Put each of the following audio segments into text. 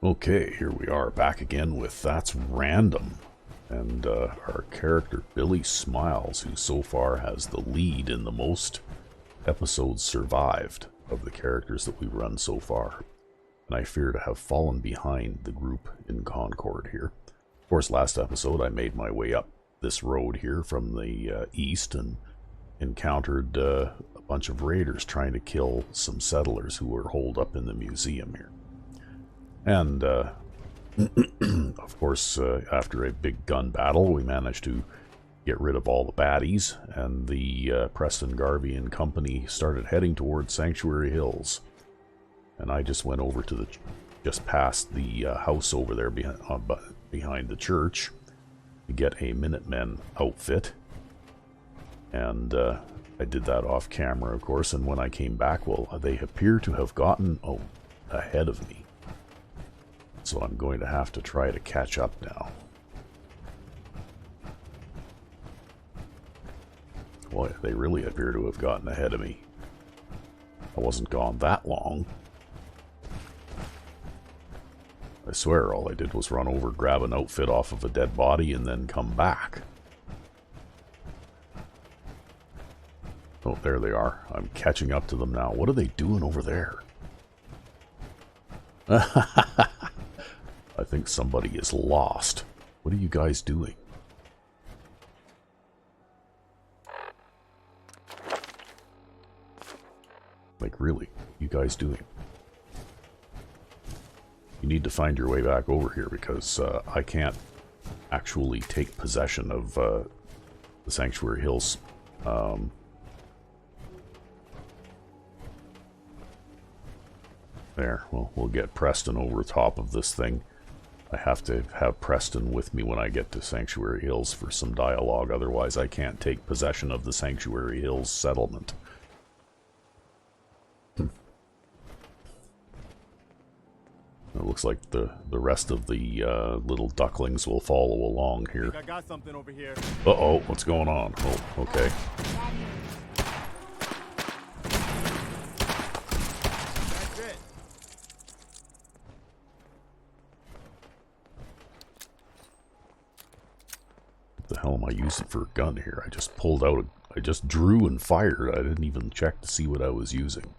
Okay, here we are back again with That's Random. And our character Billie Smiles, who so far has the lead in the most episodes survived of the characters that we've run so far. And I fear to have fallen behind the group in Concord here. Of course, last episode I made my way up this road here from the east and encountered a bunch of raiders trying to kill some settlers who were holed up in the museum here. And, of course, after a big gun battle, we managed to get rid of all the baddies, and the Preston, Garvey and company started heading towards Sanctuary Hills. And I just went over to just past the house over there behind the church to get a Minutemen outfit. And I did that off camera, of course, and when I came back, well, they appear to have gotten ahead of me. So I'm going to have to try to catch up now. Boy, they really appear to have gotten ahead of me. I wasn't gone that long. I swear all I did was run over, grab an outfit off of a dead body, and then come back. Oh, there they are. I'm catching up to them now. What are they doing over there? I think somebody is lost. What are you guys doing? Like, really? You guys doing? You need to find your way back over here because I can't actually take possession of the Sanctuary Hills. There. Well, we'll get Preston over top of this thing. I have to have Preston with me when I get to Sanctuary Hills for some dialogue, otherwise I can't take possession of the Sanctuary Hills settlement. It looks like the rest of the little ducklings will follow along here. I got something over here. Uh-oh, what's going on? Oh, okay. That's it. What the hell am I using for a gun here? I just pulled out I just drew and fired. I didn't even check to see what I was using.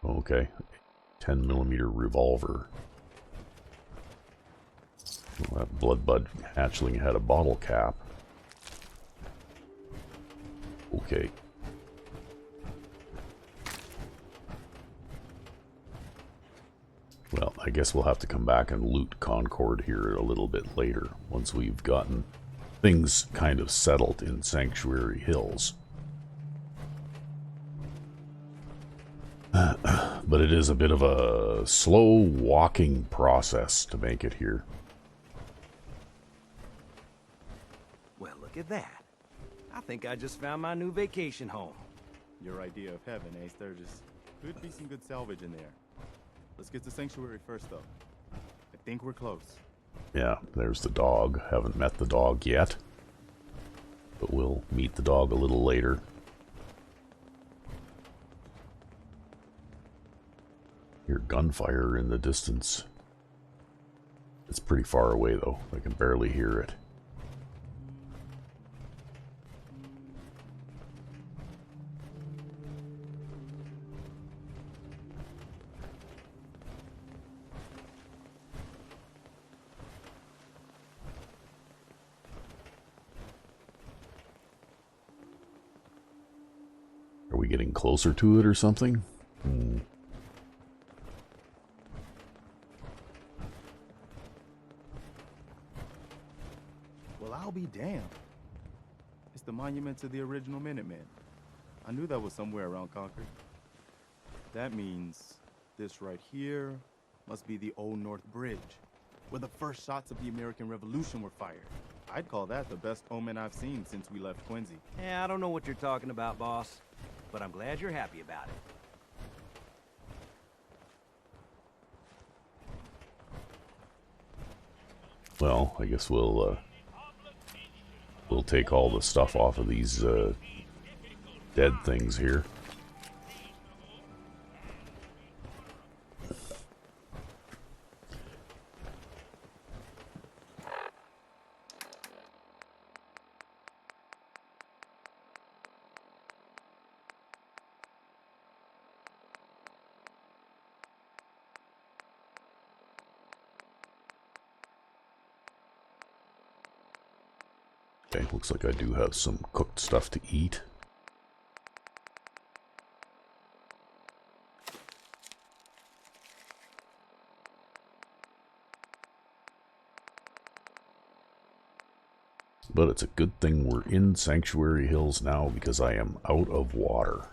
Okay. 10mm revolver. Well, that Bloodbud hatchling had a bottle cap. Okay. Well, I guess we'll have to come back and loot Concord here a little bit later, once we've gotten things kind of settled in Sanctuary Hills. But it is a bit of a slow walking process to make it here. Well, look at that. I think I just found my new vacation home. Your idea of heaven, eh, Sturgis? Could be some good salvage in there. Let's get to Sanctuary first, though. I think we're close. Yeah, there's the dog. Haven't met the dog yet. But we'll meet the dog a little later. Hear gunfire in the distance. It's pretty far away though. I can barely hear it. Are we getting closer to it or something? Well, I'll be damned. It's the monument to the original Minutemen. I knew that was somewhere around Concord. That means this right here must be the Old North Bridge, where the first shots of the American Revolution were fired. I'd call that the best omen I've seen since we left Quincy. Yeah, I don't know what you're talking about, boss. But I'm glad you're happy about it. Well, I guess we'll take all the stuff off of these dead things here. Okay, looks like I do have some cooked stuff to eat. But it's a good thing we're in Sanctuary Hills now because I am out of water.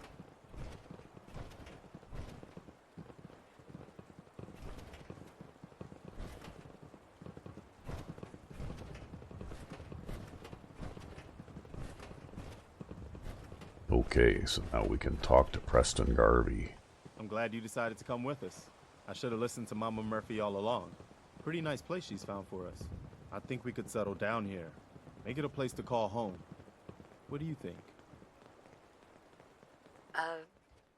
Okay, so now we can talk to Preston Garvey. I'm glad you decided to come with us. I should have listened to Mama Murphy all along. Pretty nice place she's found for us. I think we could settle down here. Make it a place to call home. What do you think?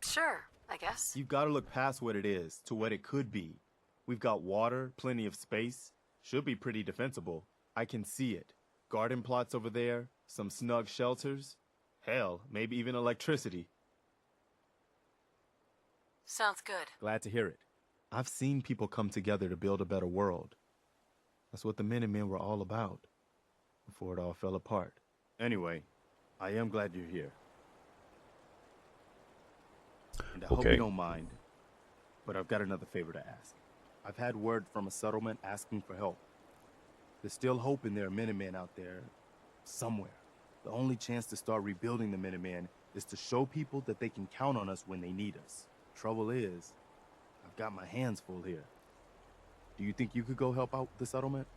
Sure, I guess. You've got to look past what it is to what it could be. We've got water, plenty of space. Should be pretty defensible. I can see it. Garden plots over there, some snug shelters. Hell, maybe even electricity. Sounds good. Glad to hear it. I've seen people come together to build a better world. That's what the Minutemen were all about, before it all fell apart. Anyway, I am glad you're here. And I hope you don't mind, but I've got another favor to ask. I've had word from a settlement asking for help. There's still hope in there are Minutemen out there, somewhere. The only chance to start rebuilding the Minutemen is to show people that they can count on us when they need us. Trouble is, I've got my hands full here. Do you think you could go help out the settlement?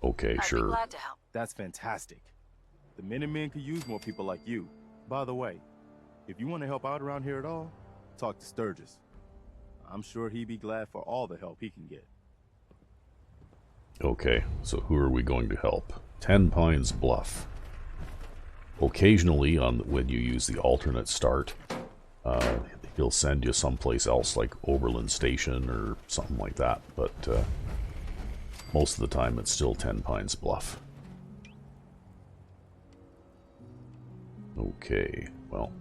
Okay, I'd sure. be glad to help. That's fantastic. The Minutemen could use more people like you. By the way, if you want to help out around here at all, talk to Sturgis. I'm sure he'd be glad for all the help he can get. Okay, so who are we going to help? 10 Pines Bluff. Occasionally, when you use the alternate start, he'll send you someplace else like Oberlin Station or something like that, but most of the time it's still 10 Pines Bluff. Okay, well,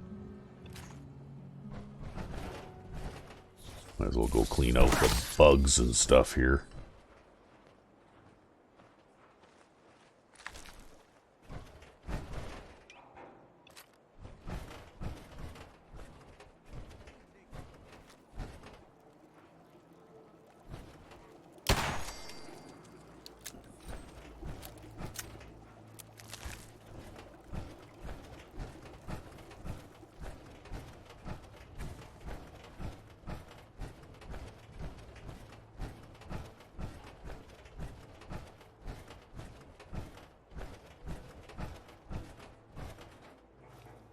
might as well go clean out the bugs and stuff here.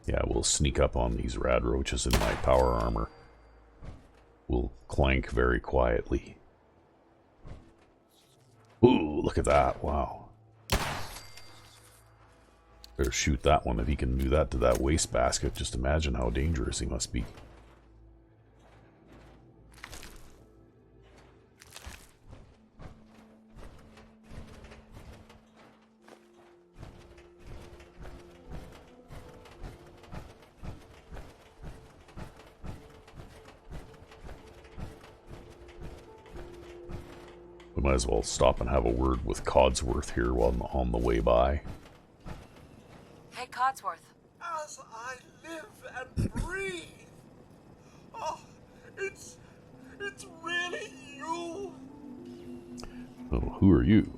Yeah, we'll sneak up on these rad roaches in my power armor. We'll clank very quietly. Ooh, look at that. Wow. Better shoot that one if he can do that to that wastebasket. Just imagine how dangerous he must be. We might as well stop and have a word with Codsworth here while I'm on the way by. Hey, Codsworth. As I live and breathe. Oh, it's really you. Oh, who are you?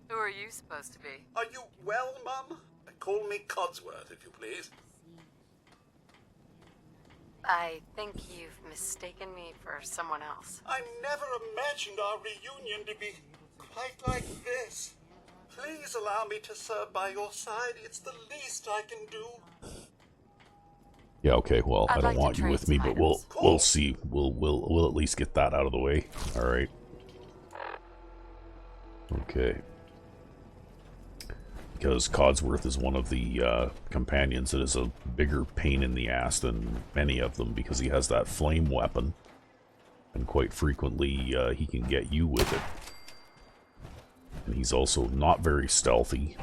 Who are you supposed to be? Are you well, Mum? Call me Codsworth, if you please. I think you've mistaken me for someone else. I never imagined our reunion to be quite like this. Please allow me to serve by your side. It's the least I can do. Yeah, okay, well, I I'd don't like to want you trade with me, some but we'll items. see. We'll at least get that out of the way. All right. Okay. Because Codsworth is one of the companions that is a bigger pain in the ass than many of them because he has that flame weapon. And quite frequently, he can get you with it. And he's also not very stealthy.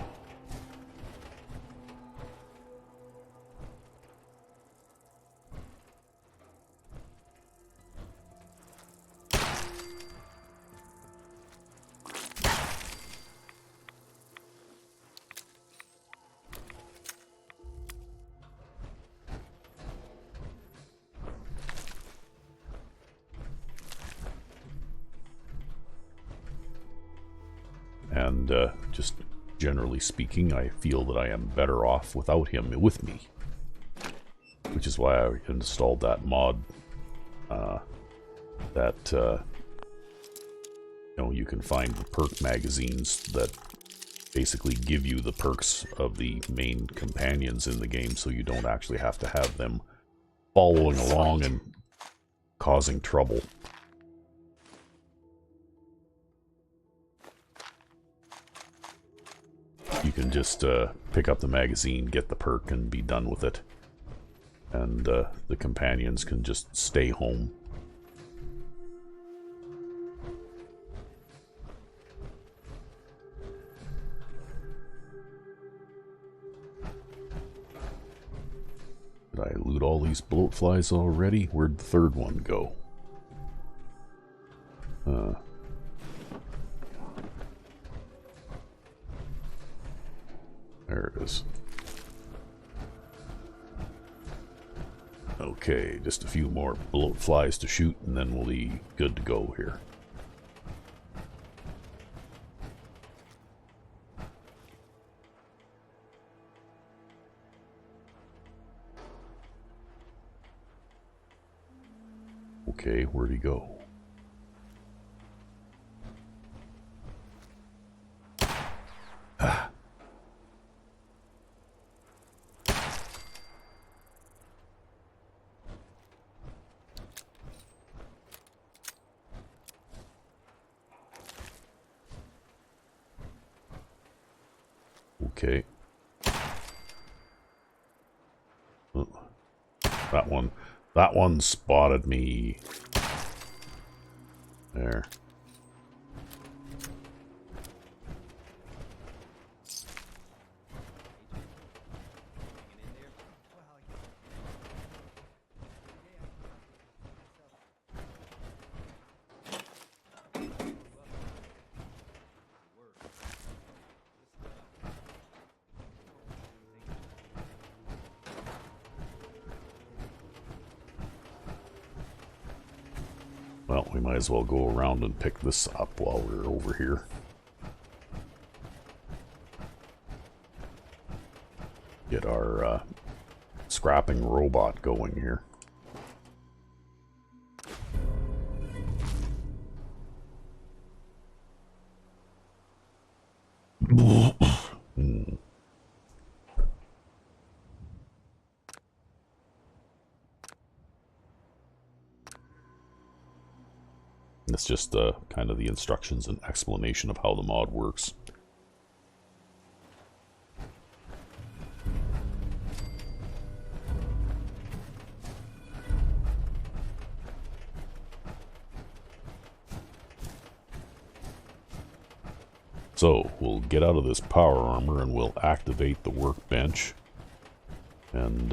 And just generally speaking, I feel that I am better off without him with me. Which is why I installed that mod that you know, you can find the perk magazines that basically give you the perks of the main companions in the game, so you don't actually have to have them following along and causing trouble. You can just pick up the magazine, get the perk, and be done with it. And the companions can just stay home. Did I loot all these bloatflies already? Where'd the third one go? There it is. Okay, just a few more bloatflies to shoot, and then we'll be good to go here. Okay, where'd he go? Ah. Okay. Oh. That one spotted me. There. Well, we might as well go around and pick this up while we're over here. Get our scrapping robot going here. It's just kind of the instructions and explanation of how the mod works. So, we'll get out of this power armor and we'll activate the workbench. And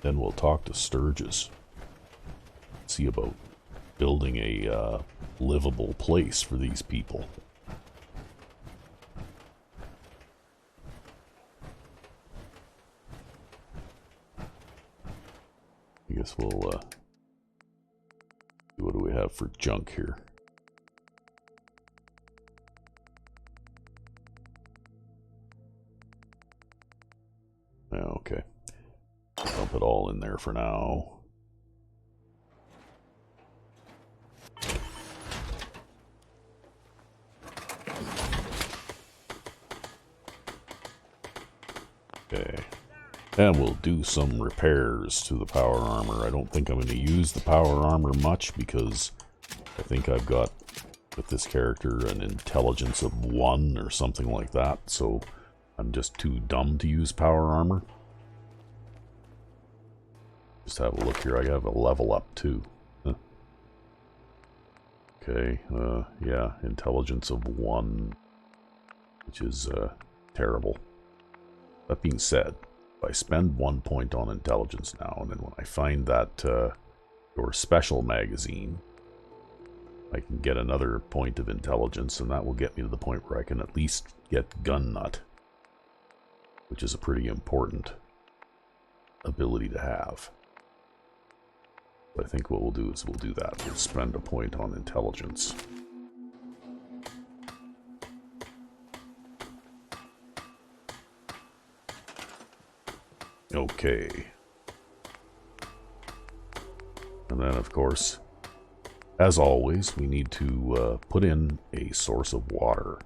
then we'll talk to Sturgis. See about building a livable place for these people. I guess we'll what do we have for junk here? Okay. Dump it all in there for now. Okay, and we'll do some repairs to the power armor. I don't think I'm going to use the power armor much because I think I've got, with this character, an intelligence of 1 or something like that, so I'm just too dumb to use power armor. Just have a look here. I have a level up too. Huh. Okay, yeah, intelligence of 1, which is terrible. That being said, if I spend 1 point on intelligence now, and then when I find that your special magazine, I can get another point of intelligence, and that will get me to the point where I can at least get Gun Nut, which is a pretty important ability to have. But I think what we'll do is we'll do that. We'll spend a point on intelligence. Okay. And then, of course, as always, we need to put in a source of water.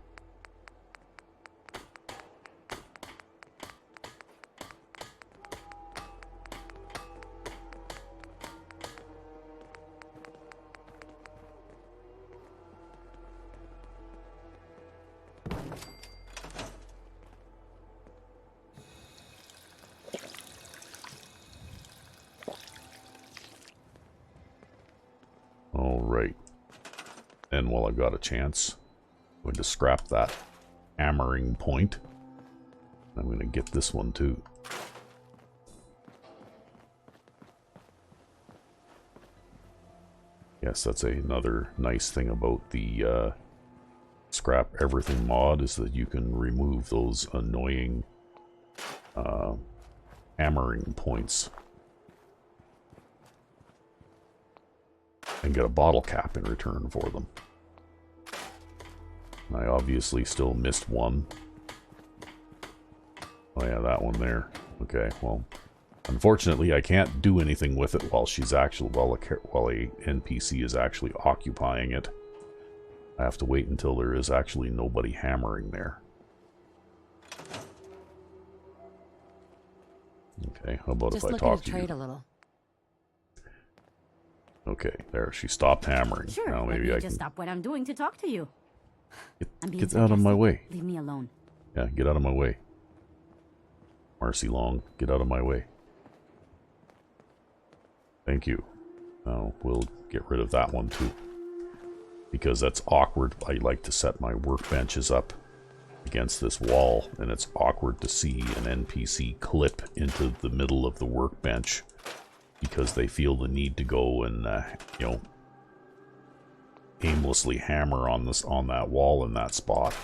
Alright. And while I've got a chance, I'm going to scrap that hammering point. I'm going to get this one too. Yes, that's another nice thing about the scrap everything mod, is that you can remove those annoying hammering points. And get a bottle cap in return for them. I obviously still missed one. Oh yeah, that one there. Okay, well, unfortunately I can't do anything with it while she's actually while a NPC is actually occupying it. I have to wait until there is actually nobody hammering there. Okay, how about if I talk to you? A little. Okay, there, she stopped hammering. Sure, now maybe I just can stop what I'm doing to talk to you. get out of my way. Leave me alone. Yeah, get out of my way. Marcy Long, get out of my way. Thank you. Now we'll get rid of that one too, because that's awkward. I like to set my workbenches up against this wall, and it's awkward to see an NPC clip into the middle of the workbench because they feel the need to go and you know, aimlessly hammer on that wall in that spot.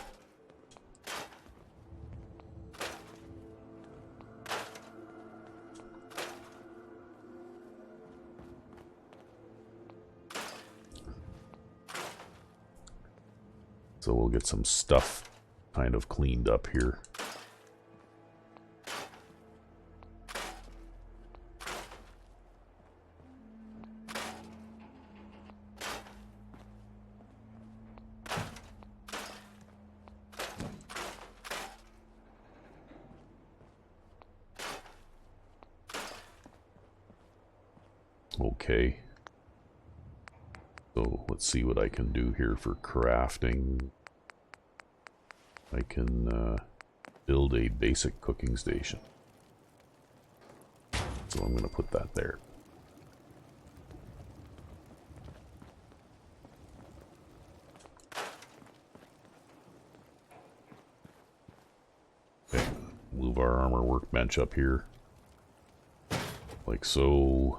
So we'll get some stuff kind of cleaned up here. Okay. So let's see what I can do here for crafting. I can build a basic cooking station. So I'm going to put that there. Okay, move our armor workbench up here. Like so.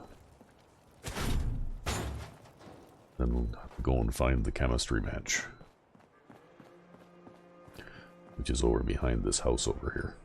Then we'll go and find the chemistry bench, which is over behind this house over here.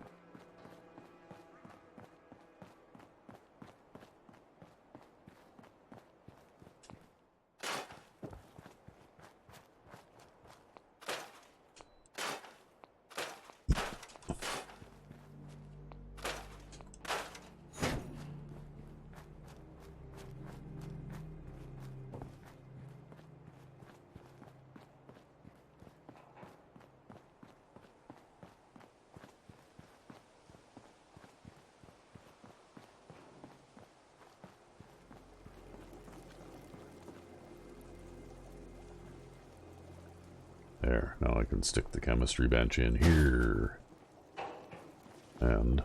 There, now I can stick the chemistry bench in here. And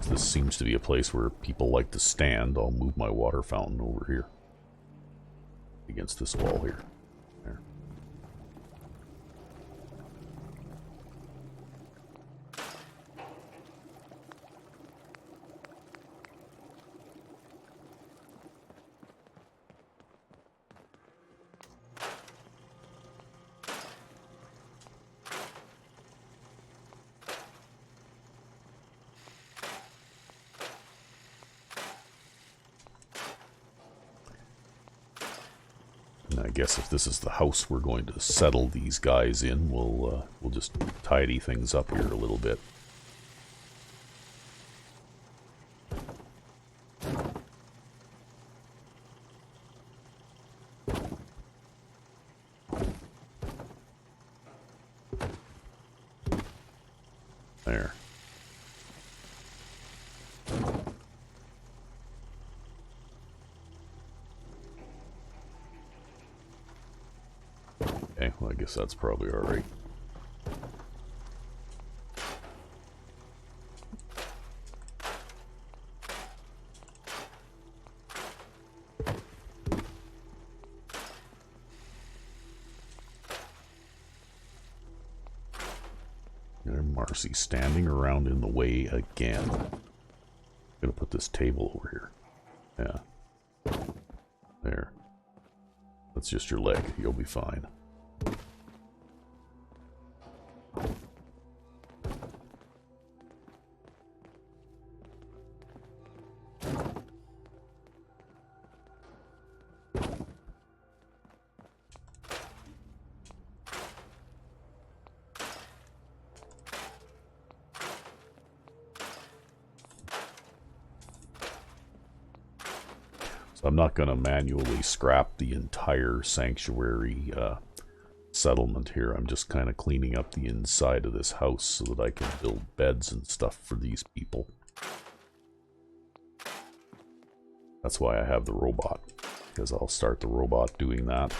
this seems to be a place where people like to stand. I'll move my water fountain over here. Against this wall here. There. I guess if this is the house we're going to settle these guys in, we'll just tidy things up here a little bit. There. Okay, well, I guess that's probably alright. There, Marcy standing around in the way again. I'm gonna put this table over here. Yeah. There. That's just your leg. You'll be fine. So I'm not going to manually scrap the entire sanctuary settlement here. I'm just kind of cleaning up the inside of this house so that I can build beds and stuff for these people. That's why I have the robot, because I'll start the robot doing that,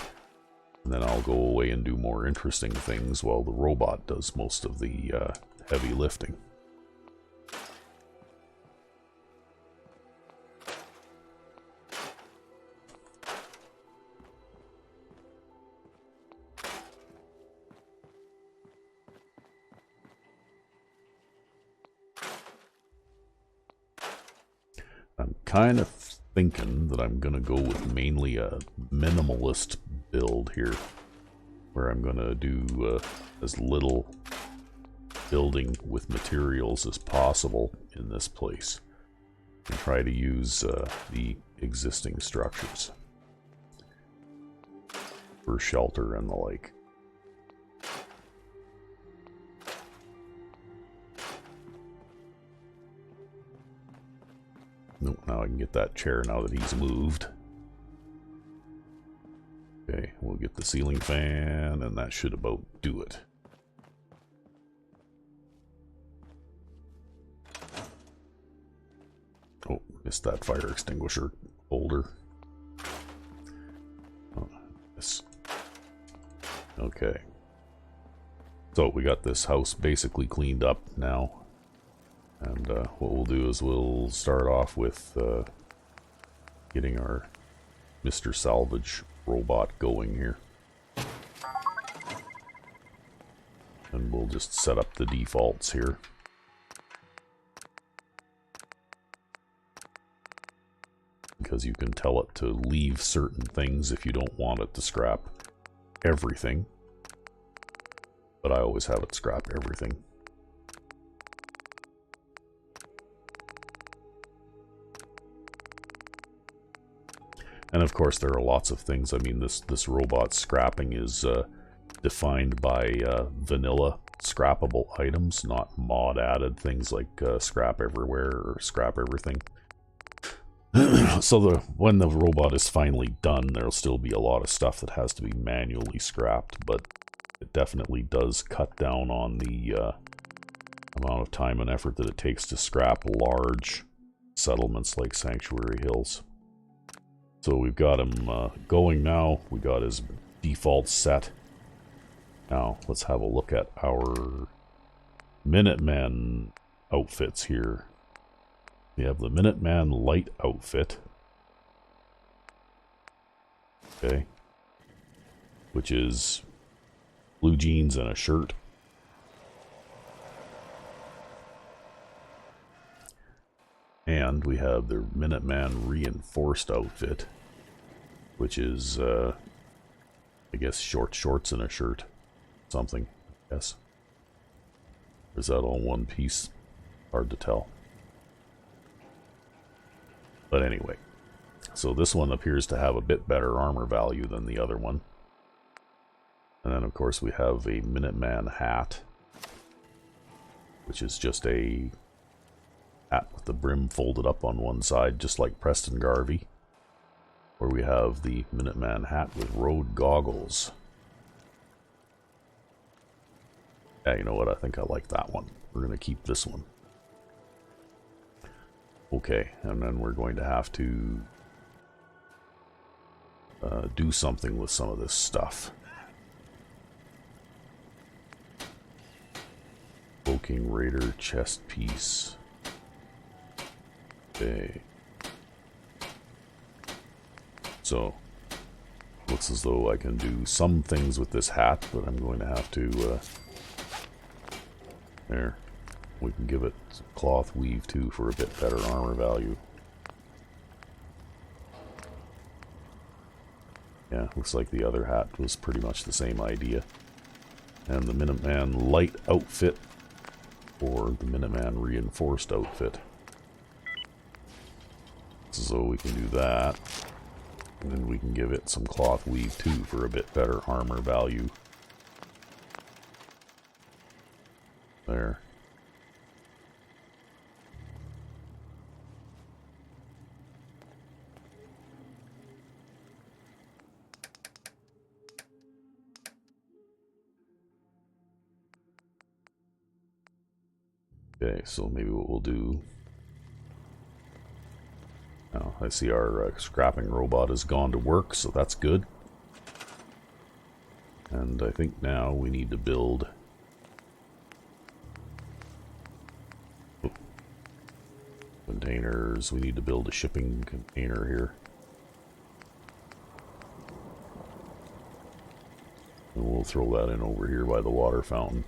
and then I'll go away and do more interesting things while the robot does most of the heavy lifting. I'm kind of thinking that I'm going to go with mainly a minimalist build here, where I'm going to do as little building with materials as possible in this place, and try to use the existing structures for shelter and the like. Nope, now I can get that chair now that he's moved. Okay, we'll get the ceiling fan, and that should about do it. Oh, missed that fire extinguisher holder. Oh, yes. Okay. So we got this house basically cleaned up now. And what we'll do is we'll start off with getting our Mr. Salvage robot going here. And we'll just set up the defaults here. Because you can tell it to leave certain things if you don't want it to scrap everything. But I always have it scrap everything. And of course there are lots of things. I mean, this robot scrapping is defined by vanilla scrappable items, not mod added things like scrap everywhere or scrap everything. So when the robot is finally done, there'll still be a lot of stuff that has to be manually scrapped, but it definitely does cut down on the amount of time and effort that it takes to scrap large settlements like Sanctuary Hills. So we've got him going now. We got his default set. Now let's have a look at our Minuteman outfits here. We have the Minuteman light outfit. Okay. Which is blue jeans and a shirt. And we have the Minuteman reinforced outfit, which is, I guess, short shorts and a shirt. Something, yes. Or is that all one piece? Hard to tell. But anyway, so this one appears to have a bit better armor value than the other one. And then, of course, we have a Minuteman hat, which is just a hat with the brim folded up on one side, just like Preston Garvey. Where we have the Minuteman hat with road goggles. Yeah, you know what? I think I like that one. We're going to keep this one. Okay, and then we're going to have to do something with some of this stuff. Cloaking Raider chest piece. Okay. So, looks as though I can do some things with this hat, but I'm going to have to, there. We can give it some cloth weave too for a bit better armor value. Yeah, looks like the other hat was pretty much the same idea. And the Minuteman light outfit or the Minuteman reinforced outfit. So we can do that. And then we can give it some cloth weave too for a bit better armor value. There. Okay, so maybe what we'll do... Now, I see our scrapping robot has gone to work, so that's good. And I think now we need to build... containers. We need to build a shipping container here. And we'll throw that in over here by the water fountain.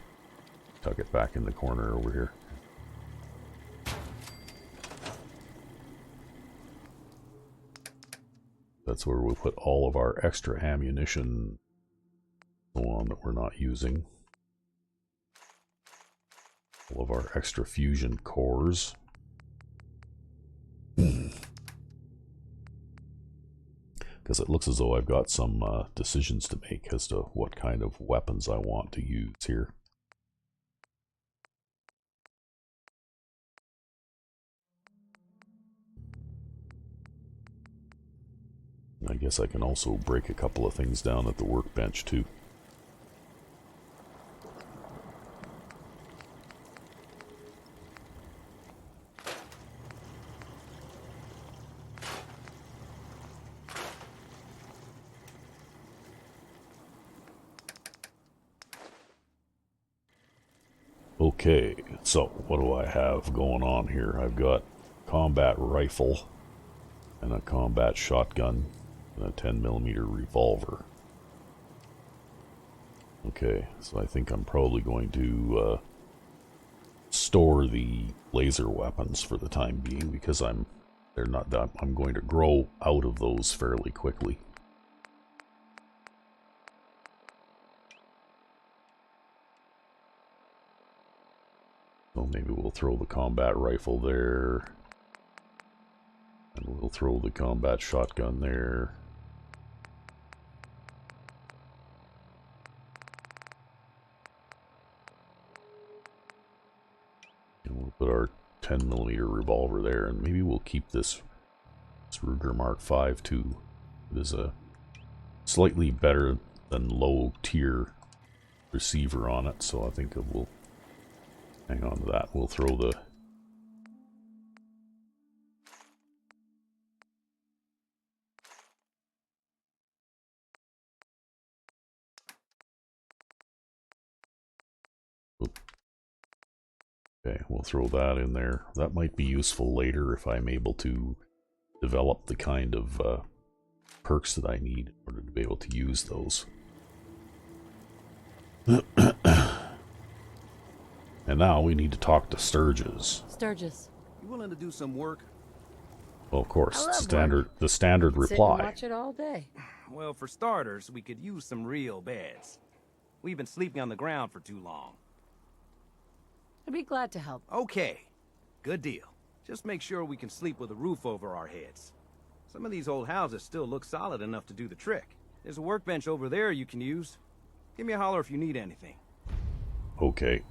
Tuck it back in the corner over here. That's where we'll put all of our extra ammunition, so on, that we're not using. All of our extra fusion cores. Because it looks as though I've got some decisions to make as to what kind of weapons I want to use here. I guess I can also break a couple of things down at the workbench too. Okay, so what do I have going on here? I've got combat rifle and a combat shotgun and a 10mm revolver. Okay, so I think I'm probably going to store the laser weapons for the time being, because I'm going to grow out of those fairly quickly. So maybe we'll throw the combat rifle there. And we'll throw the combat shotgun there. And we'll put our 10mm revolver there, and maybe we'll keep this Ruger Mark V too. It is a slightly better than low tier receiver on it, so I think it will hang on to that. We'll throw the okay, we'll throw that in there. That might be useful later if I'm able to develop the kind of perks that I need in order to be able to use those. And now we need to talk to Sturgis. Sturgis. You willing to do some work? Well, of course, I love the standard Sit and reply. watch it all day. Well, for starters, we could use some real beds. We've been sleeping on the ground for too long. I'd be glad to help. Okay, good deal. Just make sure we can sleep with a roof over our heads. Some of these old houses still look solid enough to do the trick. There's a workbench over there you can use. Give me a holler if you need anything. Okay.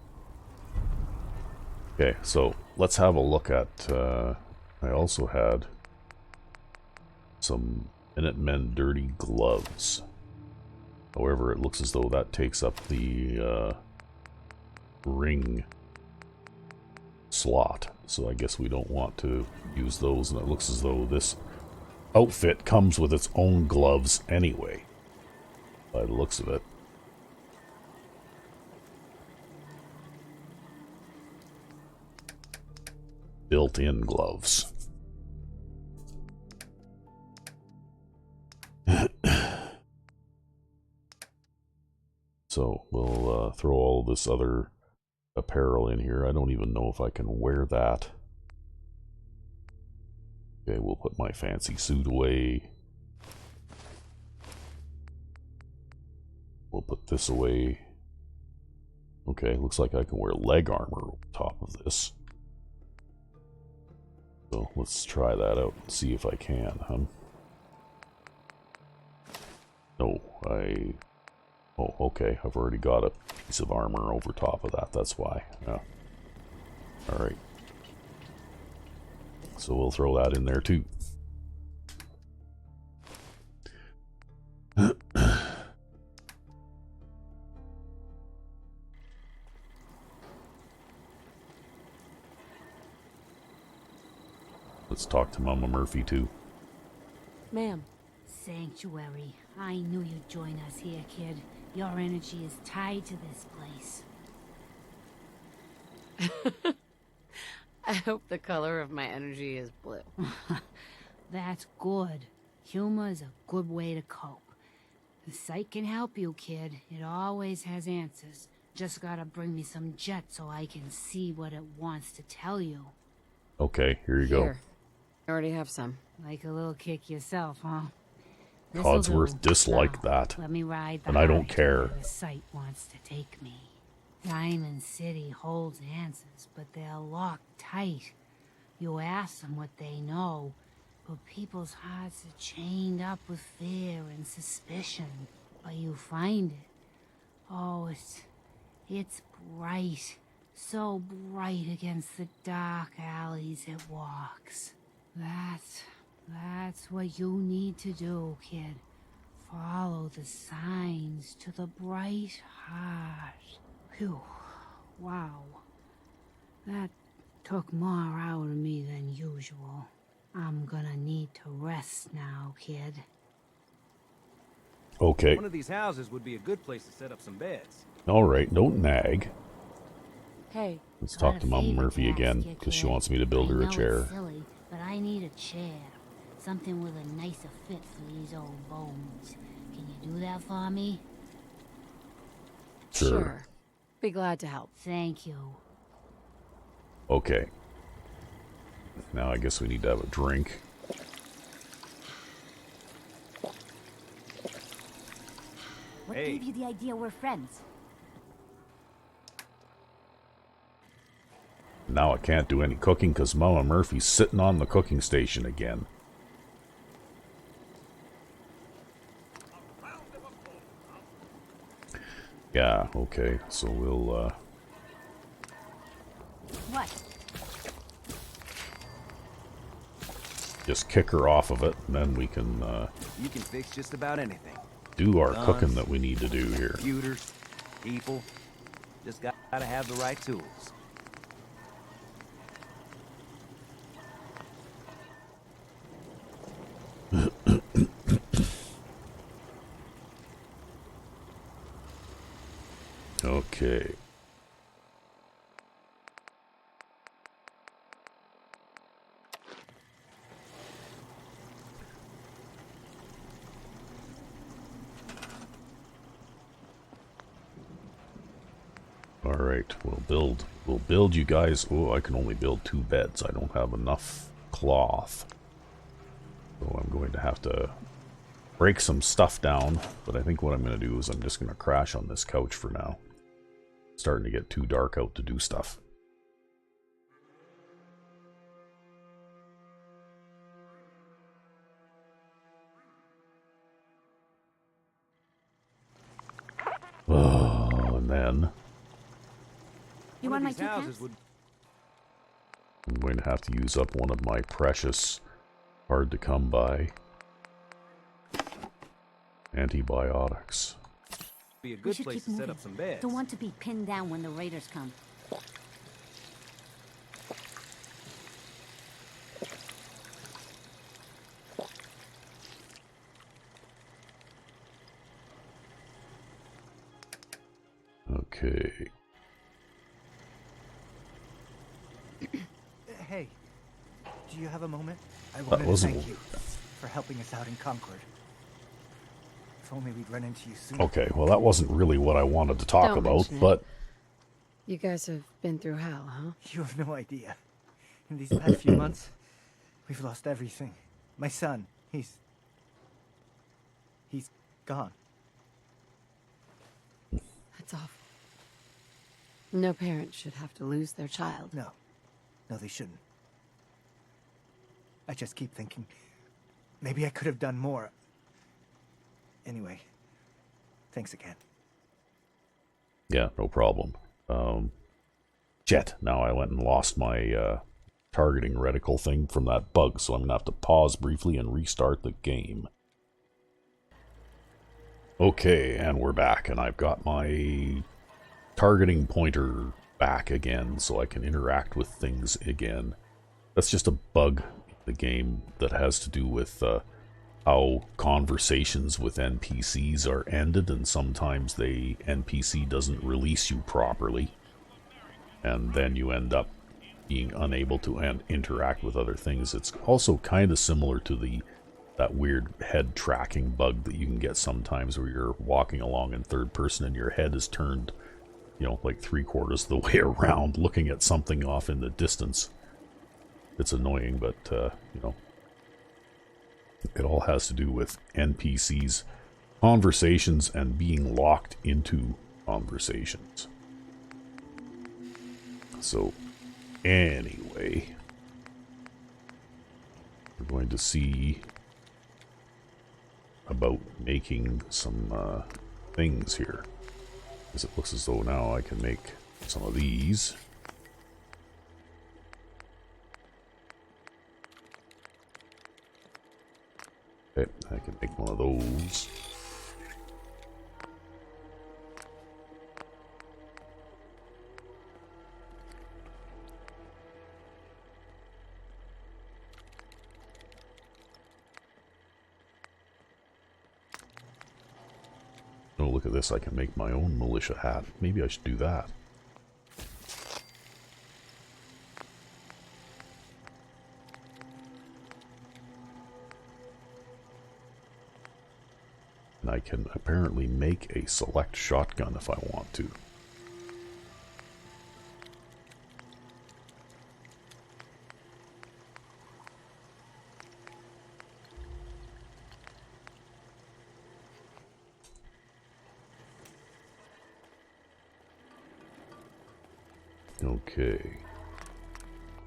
Okay, so let's have a look at, I also had some Minutemen dirty gloves. However, it looks as though that takes up the ring slot, so I guess we don't want to use those, and it looks as though this outfit comes with its own gloves anyway, by the looks of it. Built-in gloves. So we'll throw all this other apparel in here. I don't even know if I can wear that. Okay, we'll put my fancy suit away. We'll put this away. Okay, looks like I can wear leg armor on top of this. So let's try that out and see if I can, huh? No, oh, okay, I've already got a piece of armor over top of that, that's why. Yeah. Alright. So we'll throw that in there too. Let's talk to Mama Murphy too. Ma'am. Sanctuary. I knew you'd join us here, kid. Your energy is tied to this place. I hope the color of my energy is blue. That's good. Humor is a good way to cope. The sight can help you, kid. It always has answers. Just gotta bring me some jet so I can see what it wants to tell you. Okay, here you go. Here. I already have some. Like a little kick yourself, huh? Codsworth disliked Now, that. Let me ride the And I don't high to care. where the sight wants to take me. Diamond City holds answers, but they're locked tight. You ask them what they know, but people's hearts are chained up with fear and suspicion. But you find it. Oh, it's bright. So bright against the dark alleys it walks. That's what you need to do, kid. Follow the signs to the bright heart. Phew. Wow. That took more out of me than usual. I'm gonna need to rest now, kid. Okay. One of these houses would be a good place to set up some beds. Alright, don't nag. Hey. Let's talk to Mama Murphy again, because she wants me to build her a chair. It's silly, but I need a chair. Something with a nicer fit for these old bones. Can you do that for me? Sure. Be glad to help. Thank you. Okay. Now I guess we need to have a drink. What Hey. gave you the idea we're friends? Now I can't do any cooking because Mama Murphy's sitting on the cooking station again. Yeah, okay, so we'll, What? just kick her off of it, and then we can, You can fix just about anything. do our Guns, cooking that we need to do here. Computers, people. Just gotta have the right tools. Okay. Alright, we'll build you guys. Oh, I can only build 2 beds. I don't have enough cloth. So I'm going to have to break some stuff down, but I think what I'm going to do is I'm just going to crash on this couch for now. It's starting to get too dark out to do stuff. Oh, and then You One want of my these 2 houses cans? would I'm going to have to use up one of my precious, hard to come by antibiotics. be a We good should place keep to set moving. up some beds. Don't want to be pinned down when the raiders come. Okay. Hey, do you have a moment? I That wanted to wasn't... thank you for helping us out in Concord. If only we'd run into you sooner. Okay, well, that wasn't really what I wanted to talk Don't about, mention it. but... You guys have been through hell, huh? You have no idea. In these past few months, we've lost everything. My son, he's gone. That's awful. No parent should have to lose their child. No, they shouldn't. I just keep thinking, maybe I could have done more. Anyway, thanks again. Yeah, no problem. Jet, now I went and lost my targeting reticle thing from that bug, so I'm going to have to pause briefly and restart the game. Okay, and we're back, and I've got my targeting pointer back again, so I can interact with things again. That's just a bug in the game that has to do with how conversations with NPCs are ended, and sometimes the NPC doesn't release you properly, and then you end up being unable to interact with other things. It's also kind of similar to that weird head tracking bug that you can get sometimes, where you're walking along in third person and your head is turned, you know, like 3/4 of the way around, looking at something off in the distance. It's annoying, but you know, it all has to do with NPCs, conversations, and being locked into conversations. So, anyway, we're going to see about making some things here. Because it looks as though now I can make some of these. Okay, I can make one of those. Oh, look at this. I can make my own militia hat. Maybe I should do that. And I can apparently make a select shotgun if I want to. Okay.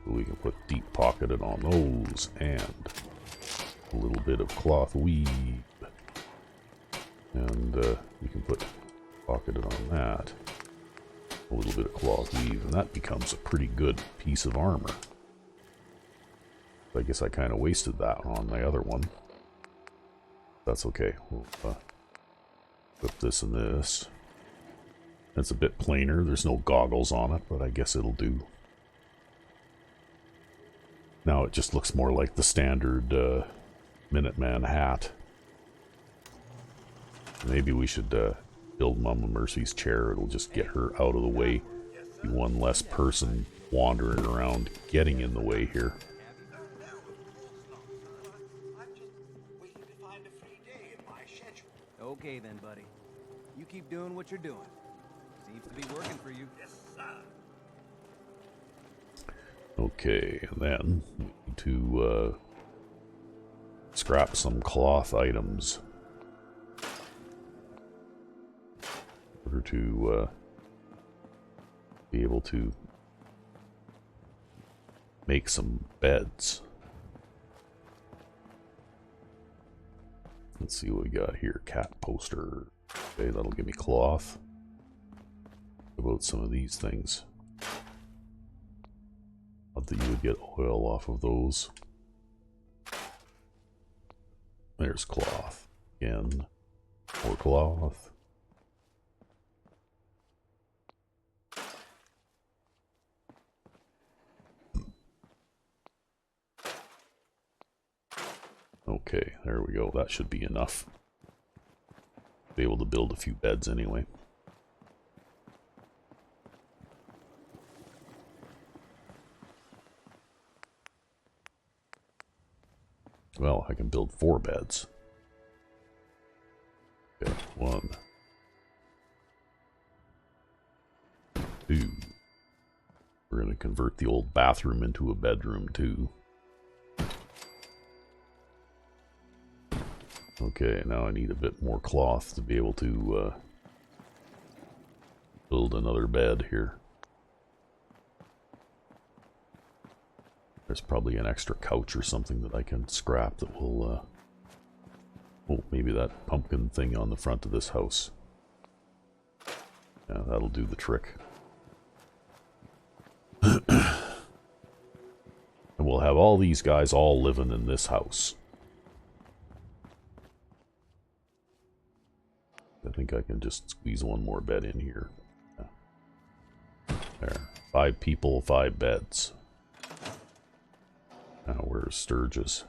We can put deep pocketed on those, and a little bit of cloth weave. And we can put pocketed on that. A little bit of cloth weave, and that becomes a pretty good piece of armor. I guess I kind of wasted that on the other one. That's okay. We'll put this and this. It's a bit plainer. There's no goggles on it, but I guess it'll do. Now it just looks more like the standard Minuteman hat. Maybe we should build Mama Mercy's chair. It'll just get her out of the way. Be one less person wandering around getting in the way here. Okay then, buddy. You keep doing what you're doing. Seems to be working for you. Yes, sir. Okay, and then we need to scrap some cloth items in order to be able to make some beds. Let's see what we got here. Cat poster. Okay, that'll give me cloth. What about some of these things? Not that you would get oil off of those. There's cloth. Again, more cloth. Okay, there we go. That should be enough. Be able to build a few beds anyway. Well, I can build 4 beds. Okay, 1, 2. We're going to convert the old bathroom into a bedroom, too. Okay, now I need a bit more cloth to be able to build another bed here. There's probably an extra couch or something that I can scrap that will... oh, maybe that pumpkin thing on the front of this house. Yeah, that'll do the trick. And we'll have all these guys all living in this house. I think I can just squeeze one more bed in here. Yeah. There. 5 people, 5 beds. Now where's Sturgis?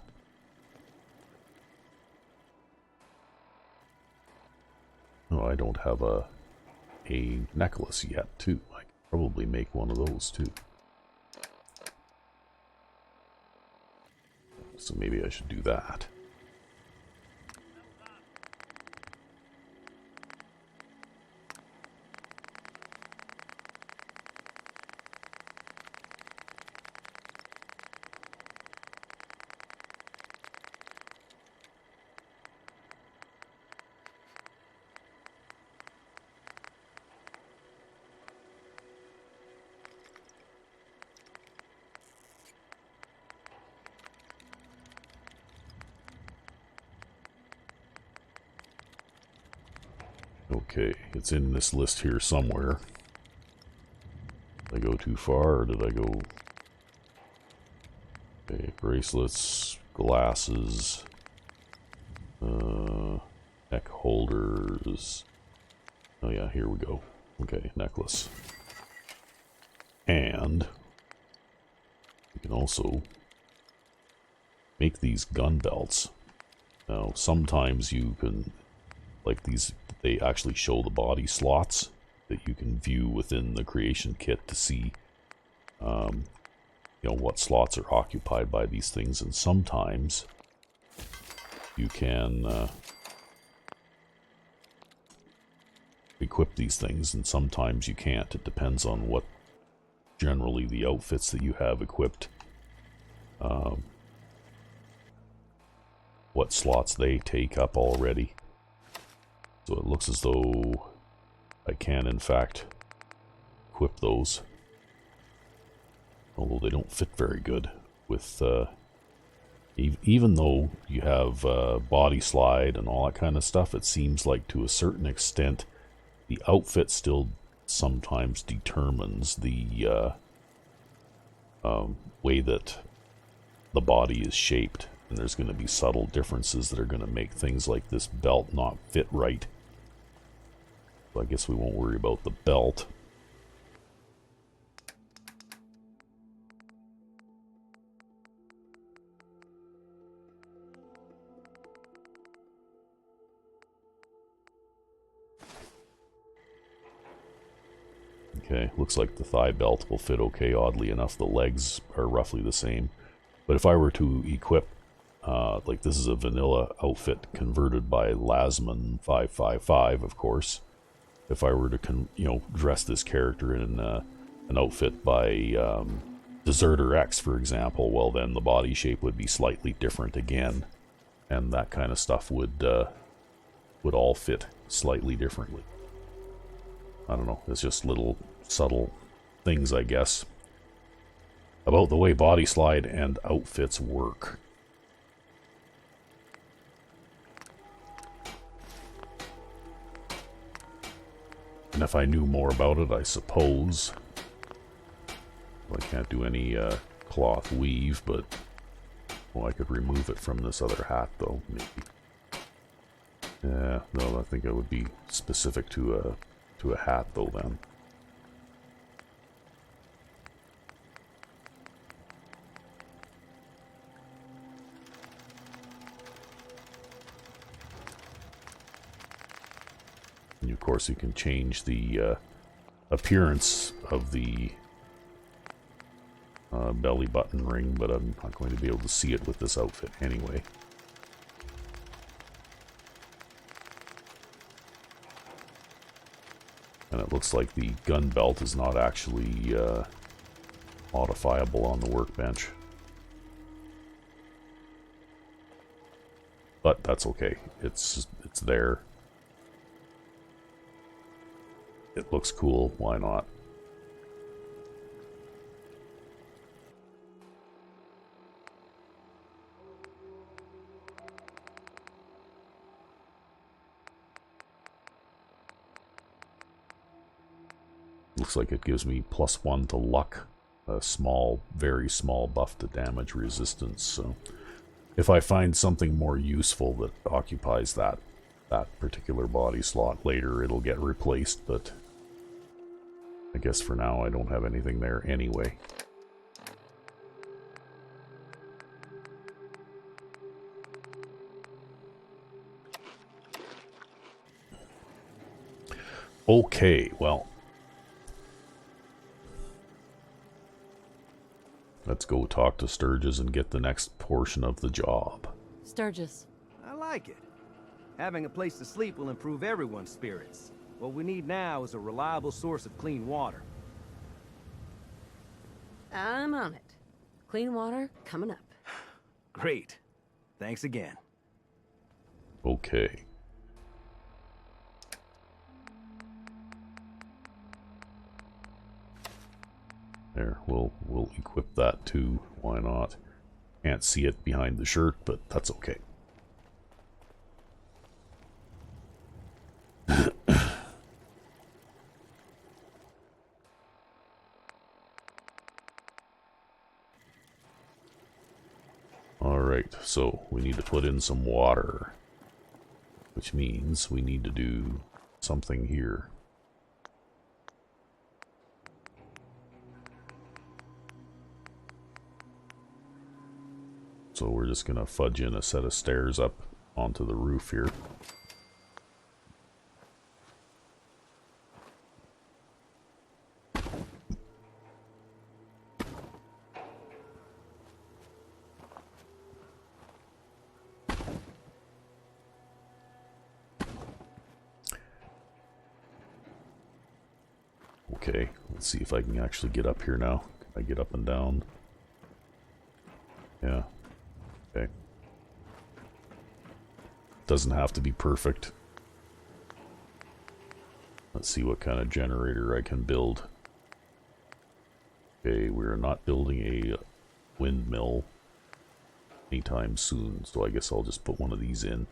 Oh, I don't have a necklace yet, too. I could probably make one of those, too. So maybe I should do that. Okay, it's in this list here somewhere. Did I go too far, or did I go... Okay, bracelets, glasses, neck holders. Oh yeah, here we go. Okay, necklace. And you can also make these gun belts. Now, sometimes you can... like these, they actually show the body slots that you can view within the creation kit to see, you know, what slots are occupied by these things. And sometimes you can equip these things, and sometimes you can't. It depends on what, generally, the outfits that you have equipped, what slots they take up already. So it looks as though I can, in fact, equip those. Although they don't fit very good with, even though you have body slide and all that kind of stuff, it seems like to a certain extent the outfit still sometimes determines the way that the body is shaped. And there's going to be subtle differences that are going to make things like this belt not fit right. So I guess we won't worry about the belt. Okay, looks like the thigh belt will fit okay. Oddly enough, the legs are roughly the same. But if I were to equip, like this is a vanilla outfit converted by Lasman 555, of course. If I were to, you know, dress this character in an outfit by Deserter X, for example, well then the body shape would be slightly different again, and that kind of stuff would all fit slightly differently. I don't know. It's just little subtle things, I guess, about the way body slide and outfits work. And if I knew more about it, I suppose. Well, I can't do any cloth weave, but well, I could remove it from this other hat, though. Maybe. Yeah, no, I think it would be specific to a hat, though. Then. And of course, you can change the appearance of the belly button ring, but I'm not going to be able to see it with this outfit anyway. And it looks like the gun belt is not actually modifiable on the workbench. But that's okay. It's there. It looks cool. Why not? Looks like it gives me +1 to luck. A small, very small buff to damage resistance. So if I find something more useful that occupies that particular body slot later, it'll get replaced, but I guess for now I don't have anything there anyway. Okay, well, let's go talk to Sturgis and get the next portion of the job. Sturgis. I like it. Having a place to sleep will improve everyone's spirits. What we need now is a reliable source of clean water. I'm on it. Clean water coming up. Great. Thanks again. Okay. There, we'll equip that too. Why not? Can't see it behind the shirt, but that's okay. Alright, so we need to put in some water, which means we need to do something here. So we're just going to fudge in a set of stairs up onto the roof here. Okay, let's see if I can actually get up here now. Can I get up and down? Yeah. Okay. Doesn't have to be perfect. Let's see what kind of generator I can build. Okay, we're not building a windmill anytime soon, so I guess I'll just put one of these in.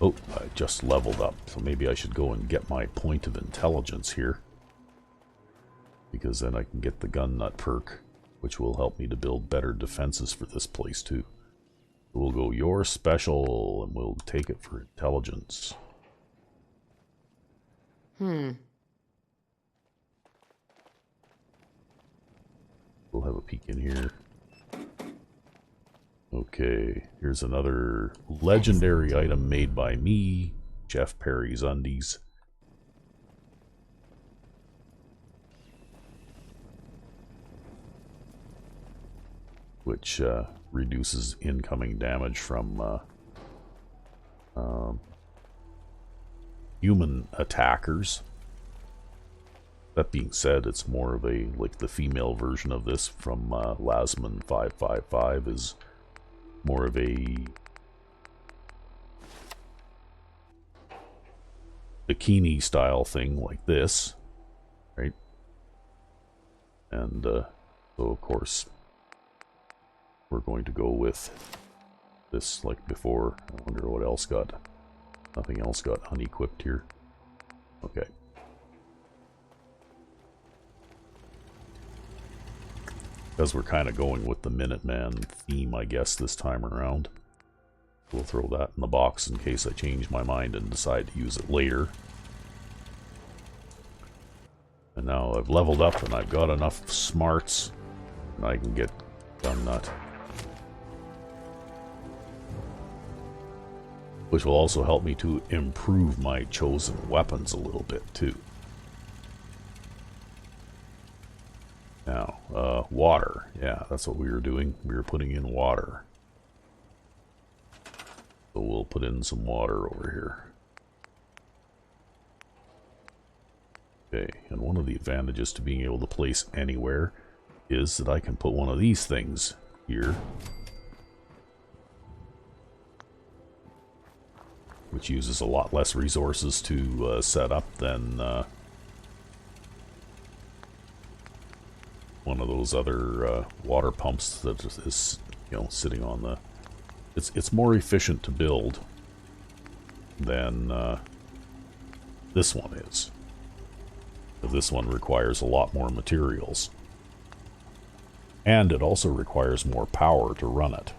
Oh, I just leveled up, so maybe I should go and get my point of intelligence here. Because then I can get the gun nut perk, which will help me to build better defenses for this place too. We'll go your special, and we'll take it for intelligence. We'll have a peek in here. Okay, here's another legendary item made by me, Jeff Perry's undies. Which reduces incoming damage from human attackers. That being said, it's more of a, like the female version of this from Lasman 555 is more of a bikini style thing like this, right? And so of course we're going to go with this like before. I wonder what else got, nothing else got unequipped here. Okay. Because we're kind of going with the Minuteman theme, I guess, this time around. We'll throw that in the box in case I change my mind and decide to use it later. And now I've leveled up and I've got enough smarts, and I can get gun nut. Which will also help me to improve my chosen weapons a little bit, too. Now, water. Yeah, that's what we were doing. We were putting in water. So we'll put in some water over here. Okay, and one of the advantages to being able to place anywhere is that I can put one of these things here, which uses a lot less resources to set up than one of those other water pumps that is, you know, sitting on the... It's more efficient to build than this one is. But this one requires a lot more materials. And it also requires more power to run it.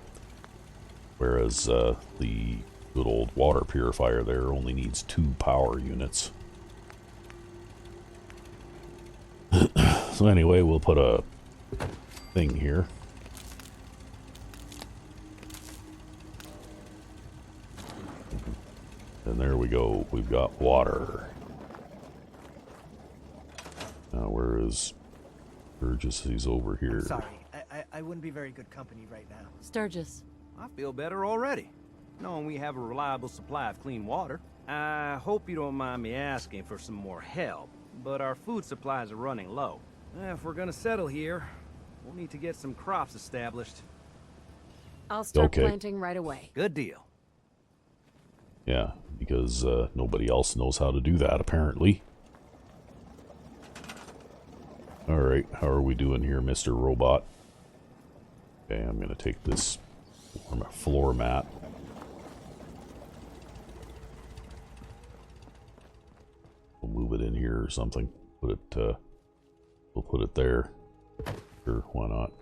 Whereas the good old water purifier there only needs 2 power units. So anyway, we'll put a thing here. And there we go. We've got water. Now where is Burgess? He's over here. Sorry, I wouldn't be very good company right now. Sturgis. I feel better already, knowing we have a reliable supply of clean water. I hope you don't mind me asking for some more help, but our food supplies are running low. If we're gonna settle here, we'll need to get some crops established. I'll start Okay. planting right away. Good deal. Yeah, because nobody else knows how to do that, apparently. Alright, how are we doing here, Mr. Robot? Okay, I'm going to take this floor mat. We'll move it in here or something. Put it, we'll put it there. Sure, why not?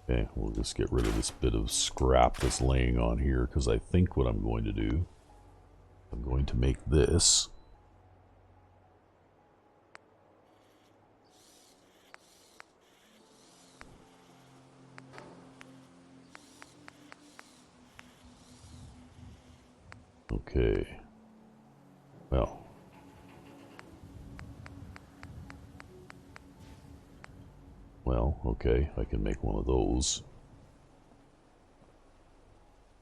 Okay, we'll just get rid of this bit of scrap that's laying on here, because I think what I'm going to do, I'm going to make this. Okay. Well. Well, okay, I can make one of those.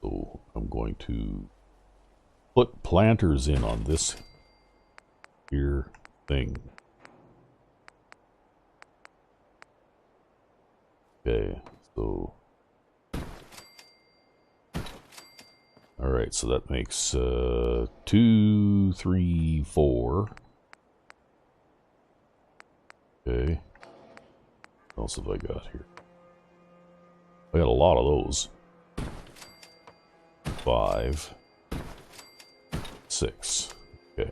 So I'm going to put planters in on this here thing. Okay, so... Alright, so that makes 2, 3, 4. Okay. What else have I got here? I got a lot of those. 5, 6. Okay.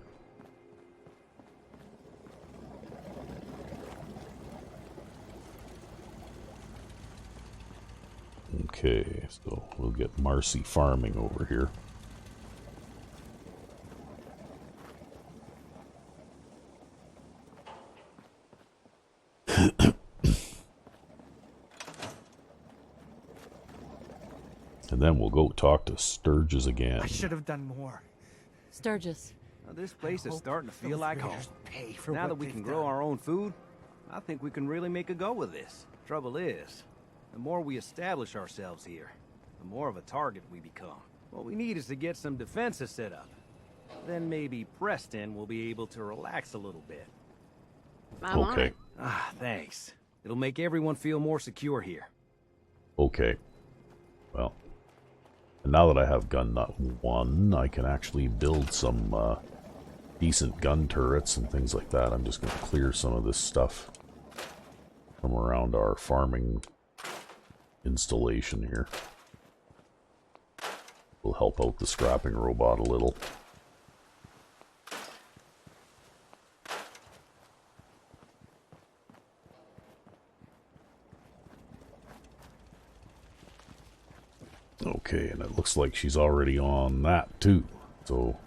Okay, so we'll get Marcy farming over here. And then we'll go talk to Sturgis again. I should have done more. Sturgis. Now, this place is hope starting to feel those like home. raiders pay for Now what that we they've can grow done. our own food, I think we can really make a go of this. Trouble is, the more we establish ourselves here, the more of a target we become. What we need is to get some defenses set up. Then maybe Preston will be able to relax a little bit. I'm on Okay. it. Ah, thanks. It'll make everyone feel more secure here. Okay. Well. And now that I have gun nut 1, I can actually build some decent gun turrets and things like that. I'm just going to clear some of this stuff from around our farming installation here. Will help out the scrapping robot a little. Okay, and it looks like she's already on that too. So,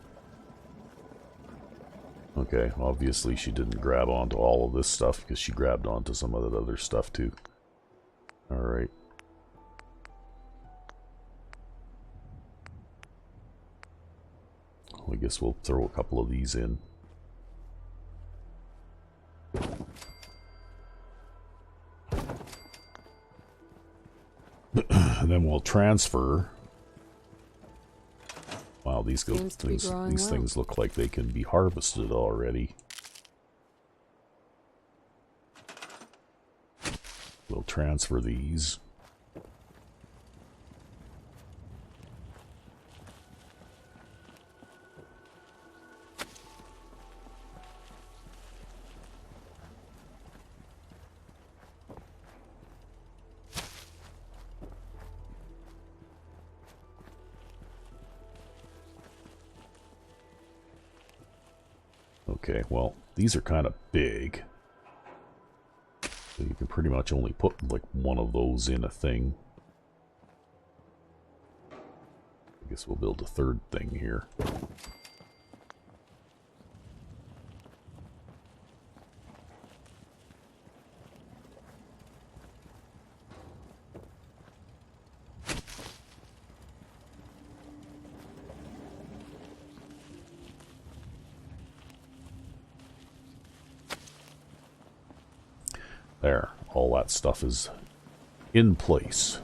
okay, obviously she didn't grab onto all of this stuff because she grabbed onto some of that other stuff too. Alright. I guess we'll throw a couple of these in. we'll transfer. Wow, these Seems to be growing well. things look like they can be harvested already. We'll transfer these. Okay, well, these are kind of big. So you can pretty much only put like one of those in a thing. I guess we'll build a third thing here. There, all that stuff is in place.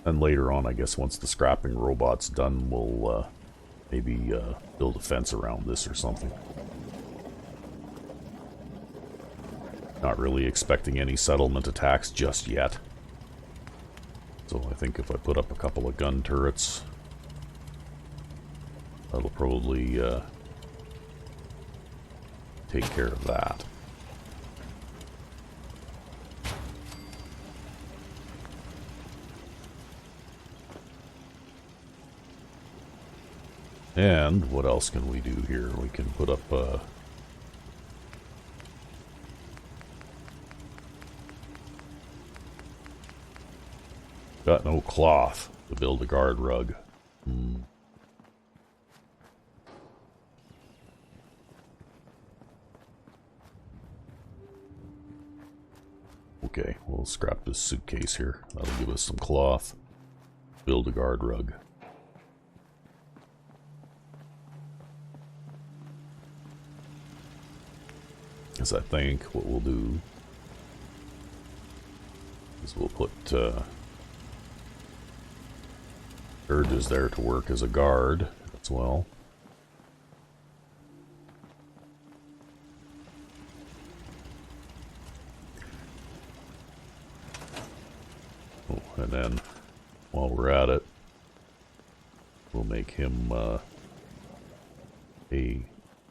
And later on, I guess once the scrapping robot's done, we'll maybe build a fence around this or something. Not really expecting any settlement attacks just yet. So I think if I put up a couple of gun turrets, that'll probably take care of that. And what else can we do here? We can put up got no cloth to build a guard rug. Okay, we'll scrap this suitcase here. That'll give us some cloth. Build a guard rug. Because I think what we'll do is we'll put Urges there to work as a guard as well. Oh, and then while we're at it, we'll make him a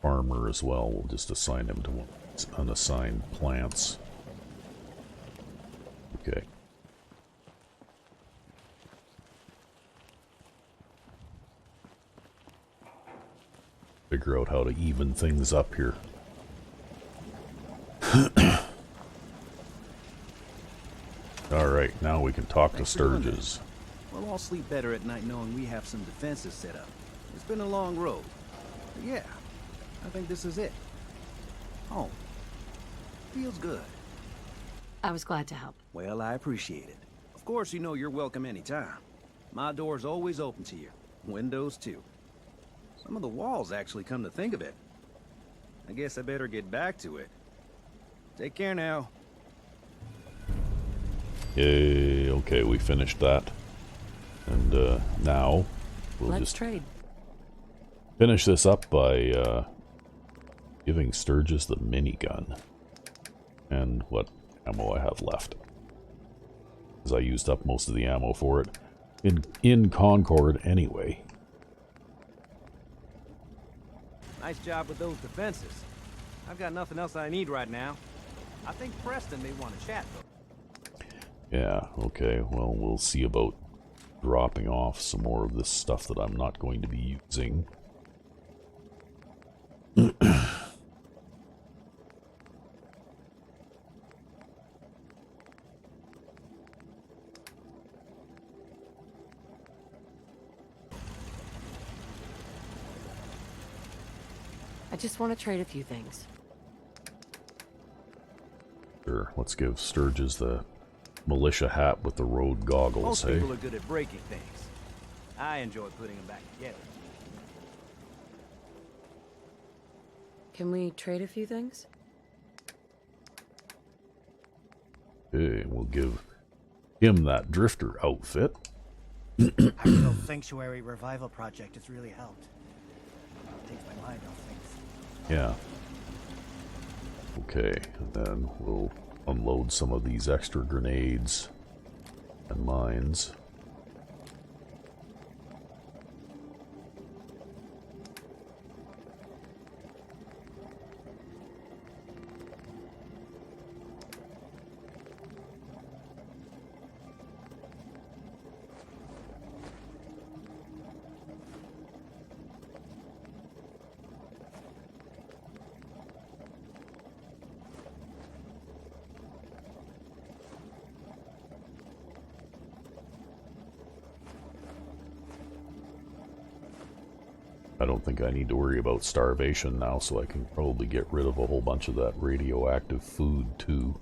farmer as well. We'll just assign him to one of these unassigned plants. Okay. Figure out how to even things up here. Alright, now we can talk to Sturges. We'll all sleep better at night knowing we have some defenses set up. It's been a long road. But yeah, I think this is it. Home. Feels good. I was glad to help. Well, I appreciate it. Of course, you know you're welcome anytime. My door's always open to you. Windows, too. Some of the walls actually come to think of it. I guess I better get back to it. Take care now. Yay, okay, we finished that. And now we'll just trade. finish this up by giving Sturges the minigun. And what ammo I have left. Because I used up most of the ammo for it. In Concord anyway. Nice job with those defenses. I've got nothing else I need right now. I think Preston may want to chat, though. Yeah, okay, well, we'll see about dropping off some more of this stuff that I'm not going to be using. I just want to trade a few things. Sure, let's give Sturges the militia hat with the road goggles, Most hey? people are good at breaking things. I enjoy putting them back together. Can we trade a few things? Okay, we'll give him that drifter outfit. Our little sanctuary revival project has really helped. Takes my mind off things. Yeah. Okay, and then we'll unload some of these extra grenades and mines. I don't think I need to worry about starvation now, so I can probably get rid of a whole bunch of that radioactive food too.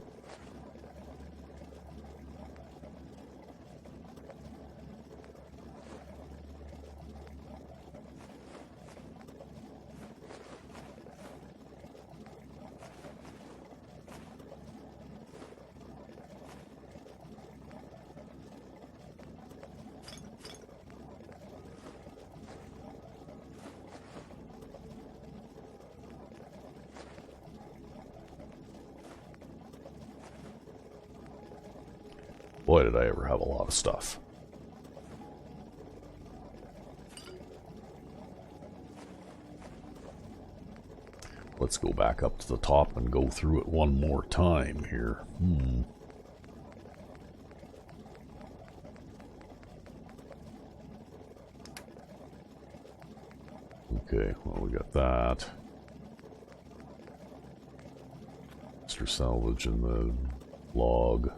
Boy, did I ever have a lot of stuff. Let's go back up to the top and go through it one more time here. Okay, well, we got that. Mr. Salvage in the log.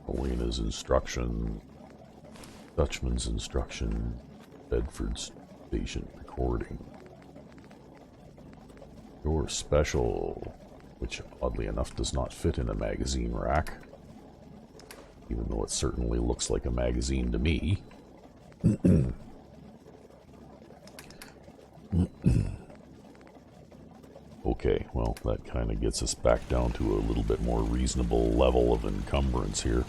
Elena's instruction. Dutchman's instruction. Bedford's patient recording. Your special, which oddly enough does not fit in a magazine rack, even though it certainly looks like a magazine to me. Okay, well, that kind of gets us back down to a little bit more reasonable level of encumbrance here.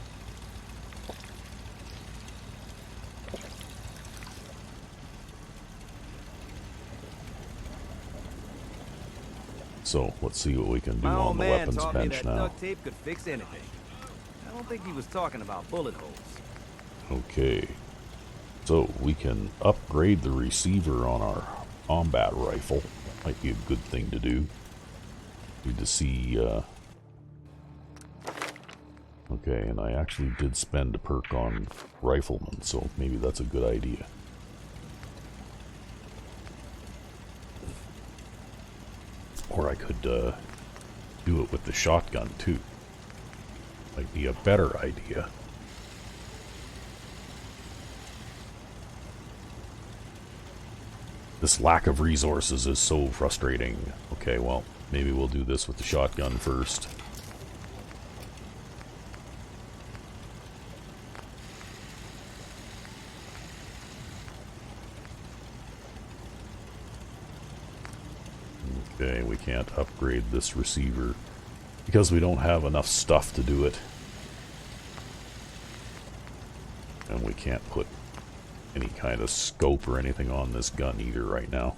So, let's see what we can do My on old the man weapons taught me bench that now. duct tape could fix anything. I don't think he was talking about bullet holes. Okay, so we can upgrade the receiver on our combat rifle. Might be a good thing to do. Need to see, okay, and I actually did spend a perk on rifleman, so maybe that's a good idea. Or I could, do it with the shotgun, too. Might be a better idea. This lack of resources is so frustrating. Okay, well, maybe we'll do this with the shotgun first. Okay, we can't upgrade this receiver because we don't have enough stuff to do it. And we can't put any kind of scope or anything on this gun either right now.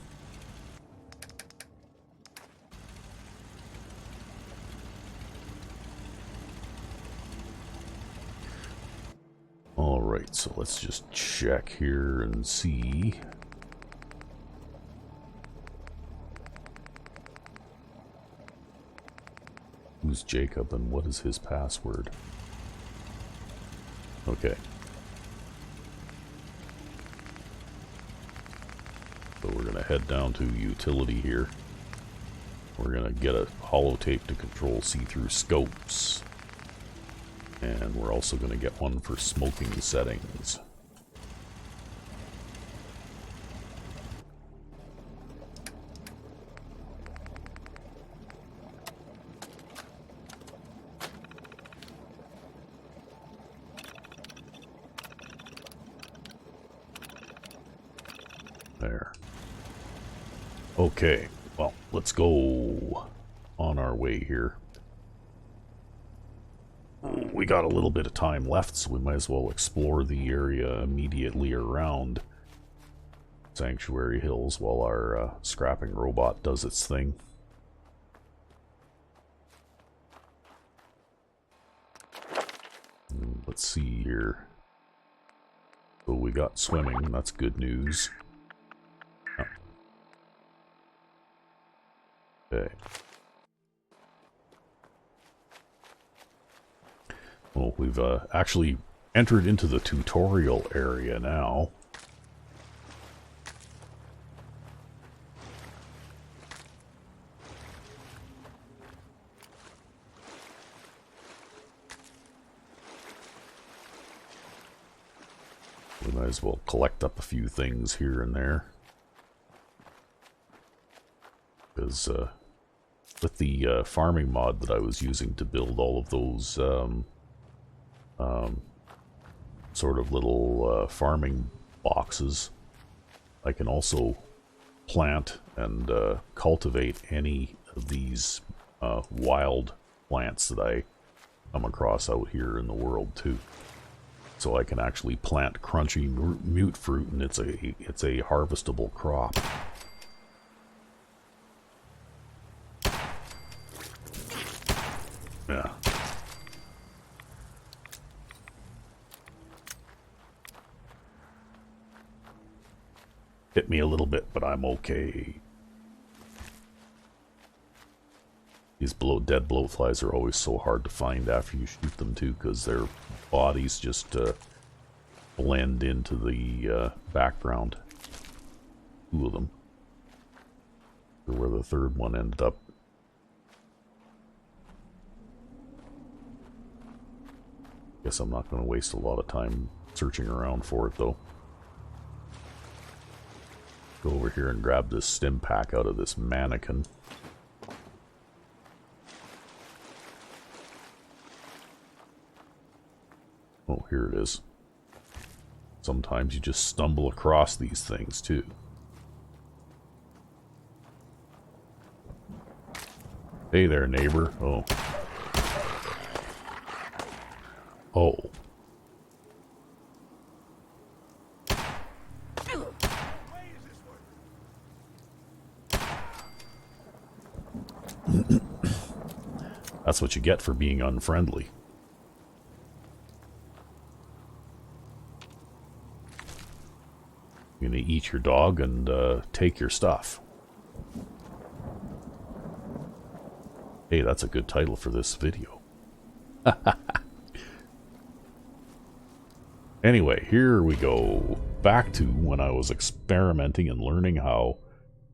Alright, so let's just check here and see. Who's Jacob and what is his password? Okay. So we're going to head down to utility here. We're going to get a holotape to control see-through scopes. And we're also going to get one for smoking settings. There. Okay, well, let's go on our way here. We got a little bit of time left, so we might as well explore the area immediately around Sanctuary Hills while our scrapping robot does its thing. Let's see here. So we got swimming, that's good news. Oh. Okay. Well, we've actually entered into the tutorial area now. We might as well collect up a few things here and there. Because with the farming mod that I was using to build all of those sort of little farming boxes, I can also plant and cultivate any of these wild plants that I come across out here in the world too. So I can actually plant crunchy mute fruit, and it's a harvestable crop. Yeah. Hit me a little bit, but I'm okay. These dead blowflies are always so hard to find after you shoot them too, because their bodies just blend into the background. Two of them. Where the third one ended up. Guess I'm not going to waste a lot of time searching around for it though. Go over here and grab this stim pack out of this mannequin. Oh, here it is. Sometimes you just stumble across these things too. Hey there, neighbor. Oh. Oh. That's what you get for being unfriendly. You're gonna eat your dog and take your stuff. Hey, that's a good title for this video. Anyway, here we go. Back to when I was experimenting and learning how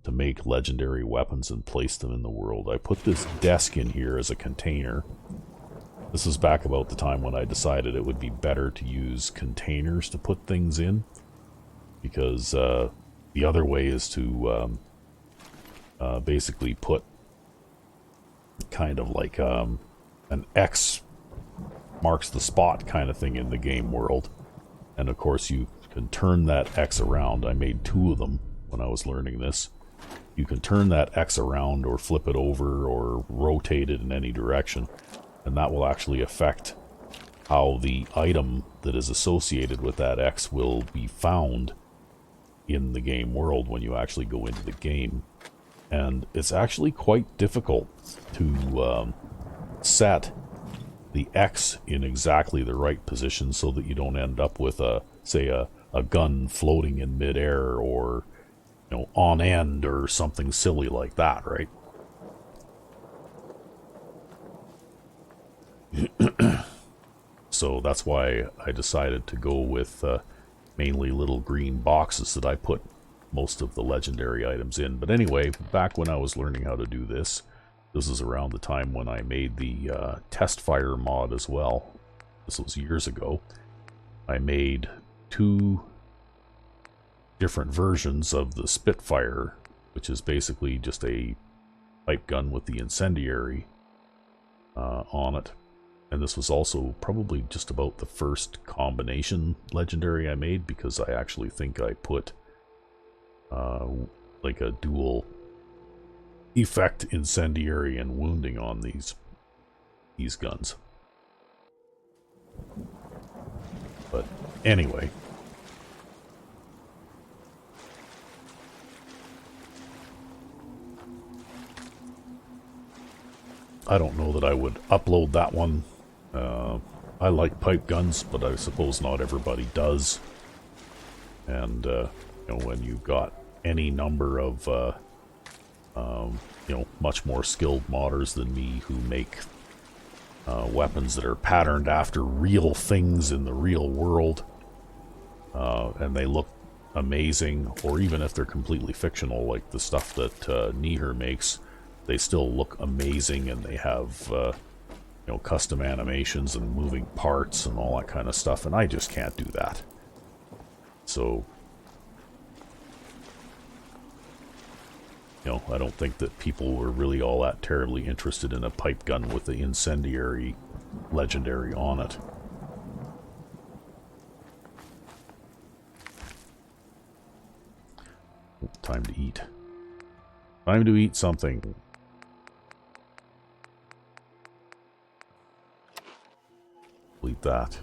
to make legendary weapons and place them in the world. I put this desk in here as a container. This is back about the time when I decided it would be better to use containers to put things in. Because the other way is to basically put kind of like an X marks the spot kind of thing in the game world. And of course you can turn that X around. I made 2 of them when I was learning this. You can turn that X around or flip it over or rotate it in any direction. And that will actually affect how the item that is associated with that X will be found in the game world when you actually go into the game. And it's actually quite difficult to set the X in exactly the right position so that you don't end up with say a gun floating in midair or, you know, on end or something silly like that, right? So that's why I decided to go with mainly little green boxes that I put most of the legendary items in. But anyway, back when I was learning how to do this, this is around the time when I made the test fire mod as well. This was years ago. I made 2 different versions of the Spitfire, which is basically just a pipe gun with the incendiary on it. And this was also probably just about the first combination legendary I made, because I actually think I put like a dual effect incendiary and wounding on these guns. But anyway. I don't know that I would upload that one. I like pipe guns, but I suppose not everybody does. And, you know, when you've got any number of, you know, much more skilled modders than me who make weapons that are patterned after real things in the real world, and they look amazing, or even if they're completely fictional, like the stuff that Niher makes, they still look amazing, and they have, you know, custom animations and moving parts and all that kind of stuff, and I just can't do that. So, you know, I don't think that people were really all that terribly interested in a pipe gun with the incendiary legendary on it. Time to eat. Time to eat something. Delete that.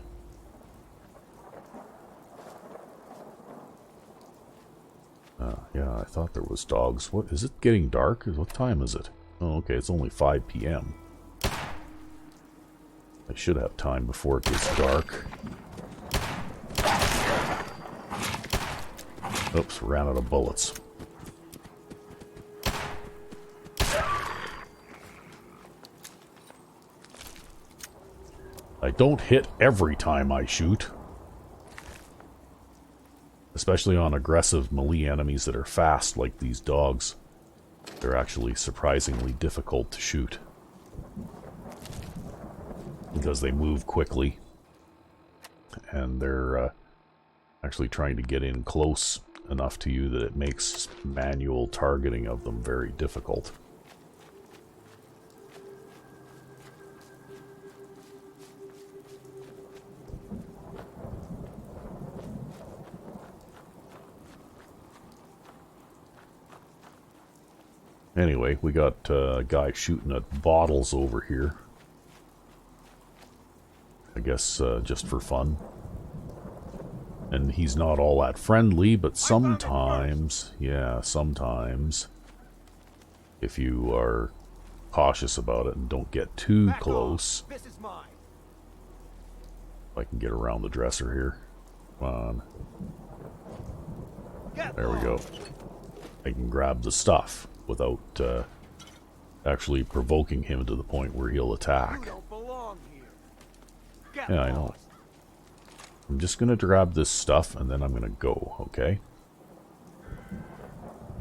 Yeah, I thought there was dogs. What is it getting dark? What time is it? Oh, okay, it's only 5 p.m. I should have time before it gets dark. Oops, ran out of bullets. I don't hit every time I shoot. Especially on aggressive melee enemies that are fast, like these dogs. They're actually surprisingly difficult to shoot. Because they move quickly. And they're actually trying to get in close enough to you that it makes manual targeting of them very difficult. Anyway, we got a guy shooting at bottles over here. I guess just for fun. And he's not all that friendly, but sometimes, yeah, sometimes, if you are cautious about it and don't get too close. This is mine. If I can get around the dresser here. Come on. There we go. I can grab the stuff without actually provoking him to the point where he'll attack. Yeah, I know. I'm just gonna grab this stuff and then I'm gonna go, okay?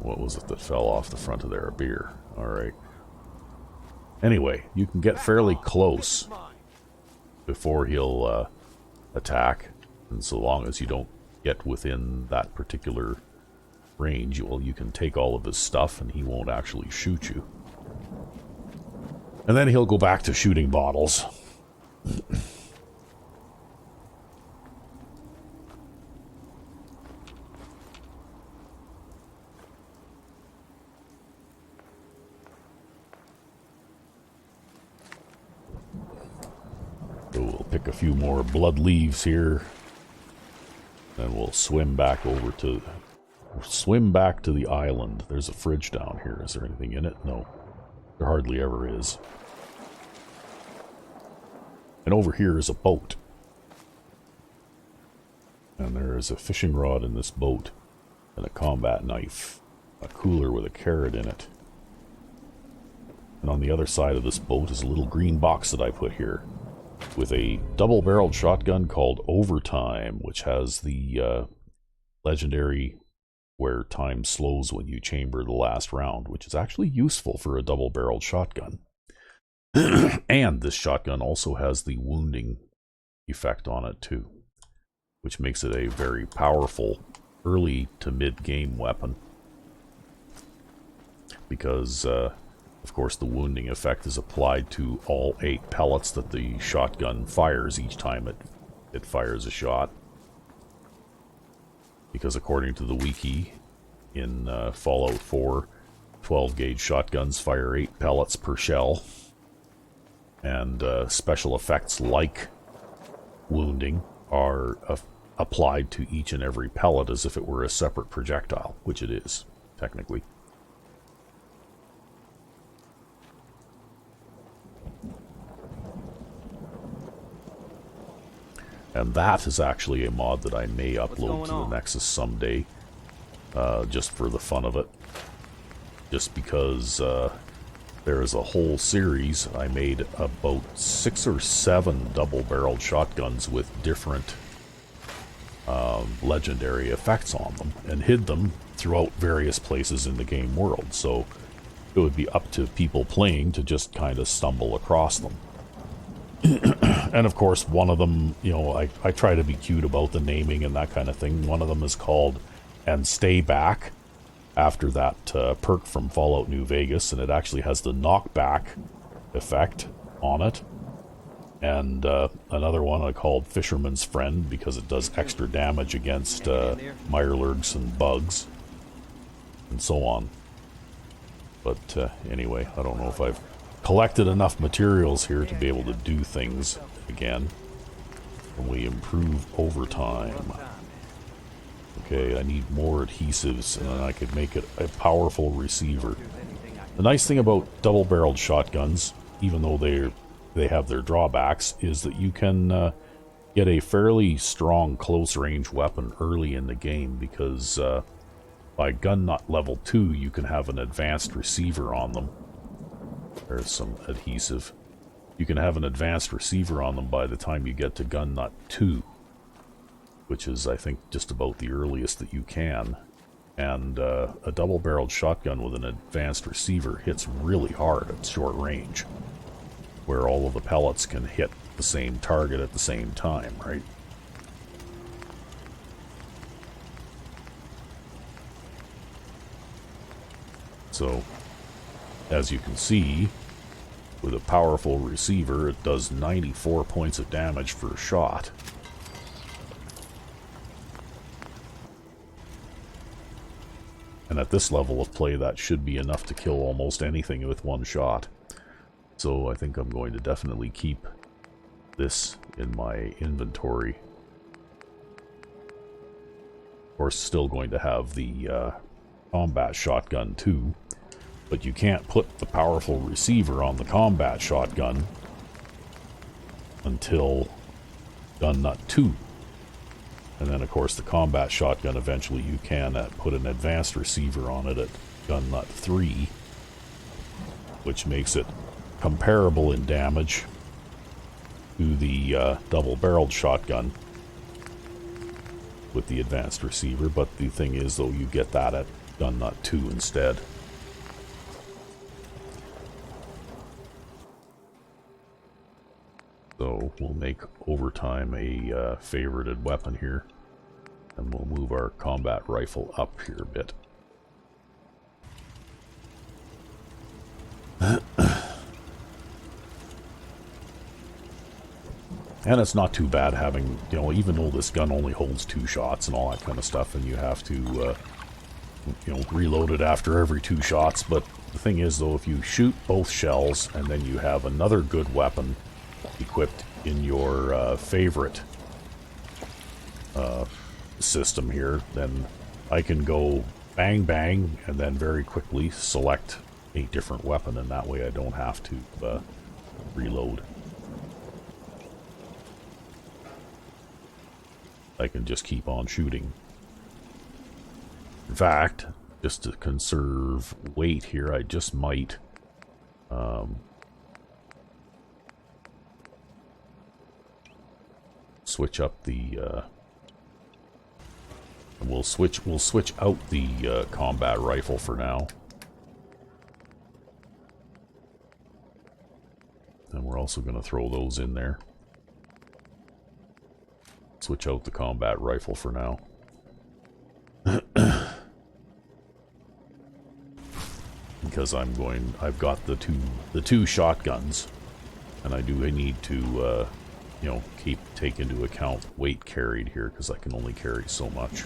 What was it that fell off the front of there? A beer. Alright. Anyway, you can get fairly close before he'll attack. And so long as you don't get within that particular range, well, you can take all of his stuff and he won't actually shoot you. And then he'll go back to shooting bottles. So we'll pick a few more blood leaves here. And we'll swim back over to... Swim back to the island. There's a fridge down here. Is there anything in it? No. There hardly ever is. And over here is a boat. And there is a fishing rod in this boat. And a combat knife. A cooler with a carrot in it. And on the other side of this boat is a little green box that I put here. With a double-barreled shotgun called Overtime, which has the legendary where time slows when you chamber the last round, which is actually useful for a double-barreled shotgun. And this shotgun also has the wounding effect on it too, which makes it a very powerful early to mid-game weapon. Because, of course, the wounding effect is applied to all 8 pellets that the shotgun fires each time it fires a shot. Because according to the wiki, in Fallout 4, 12-gauge shotguns fire 8 pellets per shell. And special effects like wounding are applied to each and every pellet as if it were a separate projectile, which it is, technically. And that is actually a mod that I may upload to the Nexus someday, just for the fun of it. Just because there is a whole series. I made about 6 or 7 double-barreled shotguns with different legendary effects on them, and hid them throughout various places in the game world. So it would be up to people playing to just kind of stumble across them. And of course, one of them, you know, I try to be cute about the naming and that kind of thing. One of them is called And Stay Back, after that perk from Fallout New Vegas, and it actually has the knockback effect on it. And another one I called Fisherman's Friend, because it does extra damage against mirelurks and bugs, and so on. But anyway, I don't know if I've collected enough materials here to be able to do things again. And we improve over time. Okay, I need more adhesives, and then I could make it a powerful receiver. The nice thing about double-barreled shotguns, even though they have their drawbacks, is that you can get a fairly strong close-range weapon early in the game, because by gun nut level 2, you can have an advanced receiver on them. There's some adhesive. You can have an advanced receiver on them by the time you get to gun nut 2, which is, I think, just about the earliest that you can. And a double-barreled shotgun with an advanced receiver hits really hard at short range, where all of the pellets can hit the same target at the same time, right? So, as you can see, with a powerful receiver, it does 94 points of damage for a shot. And at this level of play, that should be enough to kill almost anything with one shot. So I think I'm going to definitely keep this in my inventory. Of course, still going to have the combat shotgun too. But you can't put the powerful receiver on the combat shotgun until gun nut 2. And then, of course, the combat shotgun, eventually you can put an advanced receiver on it at gun nut 3, which makes it comparable in damage to the double-barreled shotgun with the advanced receiver. But the thing is, though, you get that at gun nut 2 instead. So we'll make overtime a favorited weapon here, and we'll move our combat rifle up here a bit. And it's not too bad having, you know, even though this gun only holds 2 shots and all that kind of stuff, and you have to, you know, reload it after every 2 shots. But the thing is, though, if you shoot both shells and then you have another good weapon equipped in your favorite system here, then I can go bang bang and then very quickly select a different weapon, and that way I don't have to reload. I can just keep on shooting. In fact, just to conserve weight here, I just might switch up the we'll switch out the combat rifle for now. And we're also going to throw those in there. Switch out the combat rifle for now. Because I've got the two shotguns, and I need to you know, take into account weight carried here, because I can only carry so much.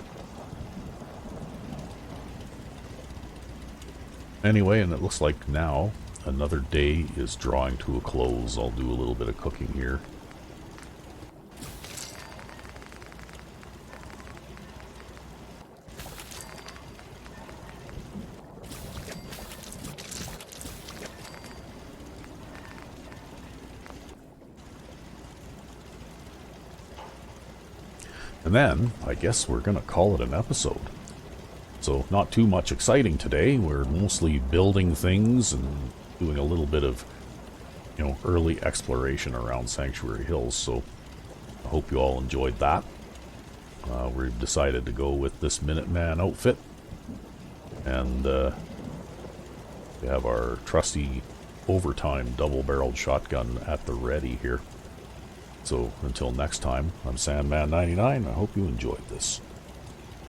Anyway, and it looks like now another day is drawing to a close. I'll do a little bit of cooking here. And then, I guess we're going to call it an episode. So, not too much exciting today. We're mostly building things and doing a little bit of, early exploration around Sanctuary Hills. So, I hope you all enjoyed that. We've decided to go with this Minuteman outfit. And we have our trusty overtime double-barreled shotgun at the ready here. So, until next time, I'm Sandman99. I hope you enjoyed this.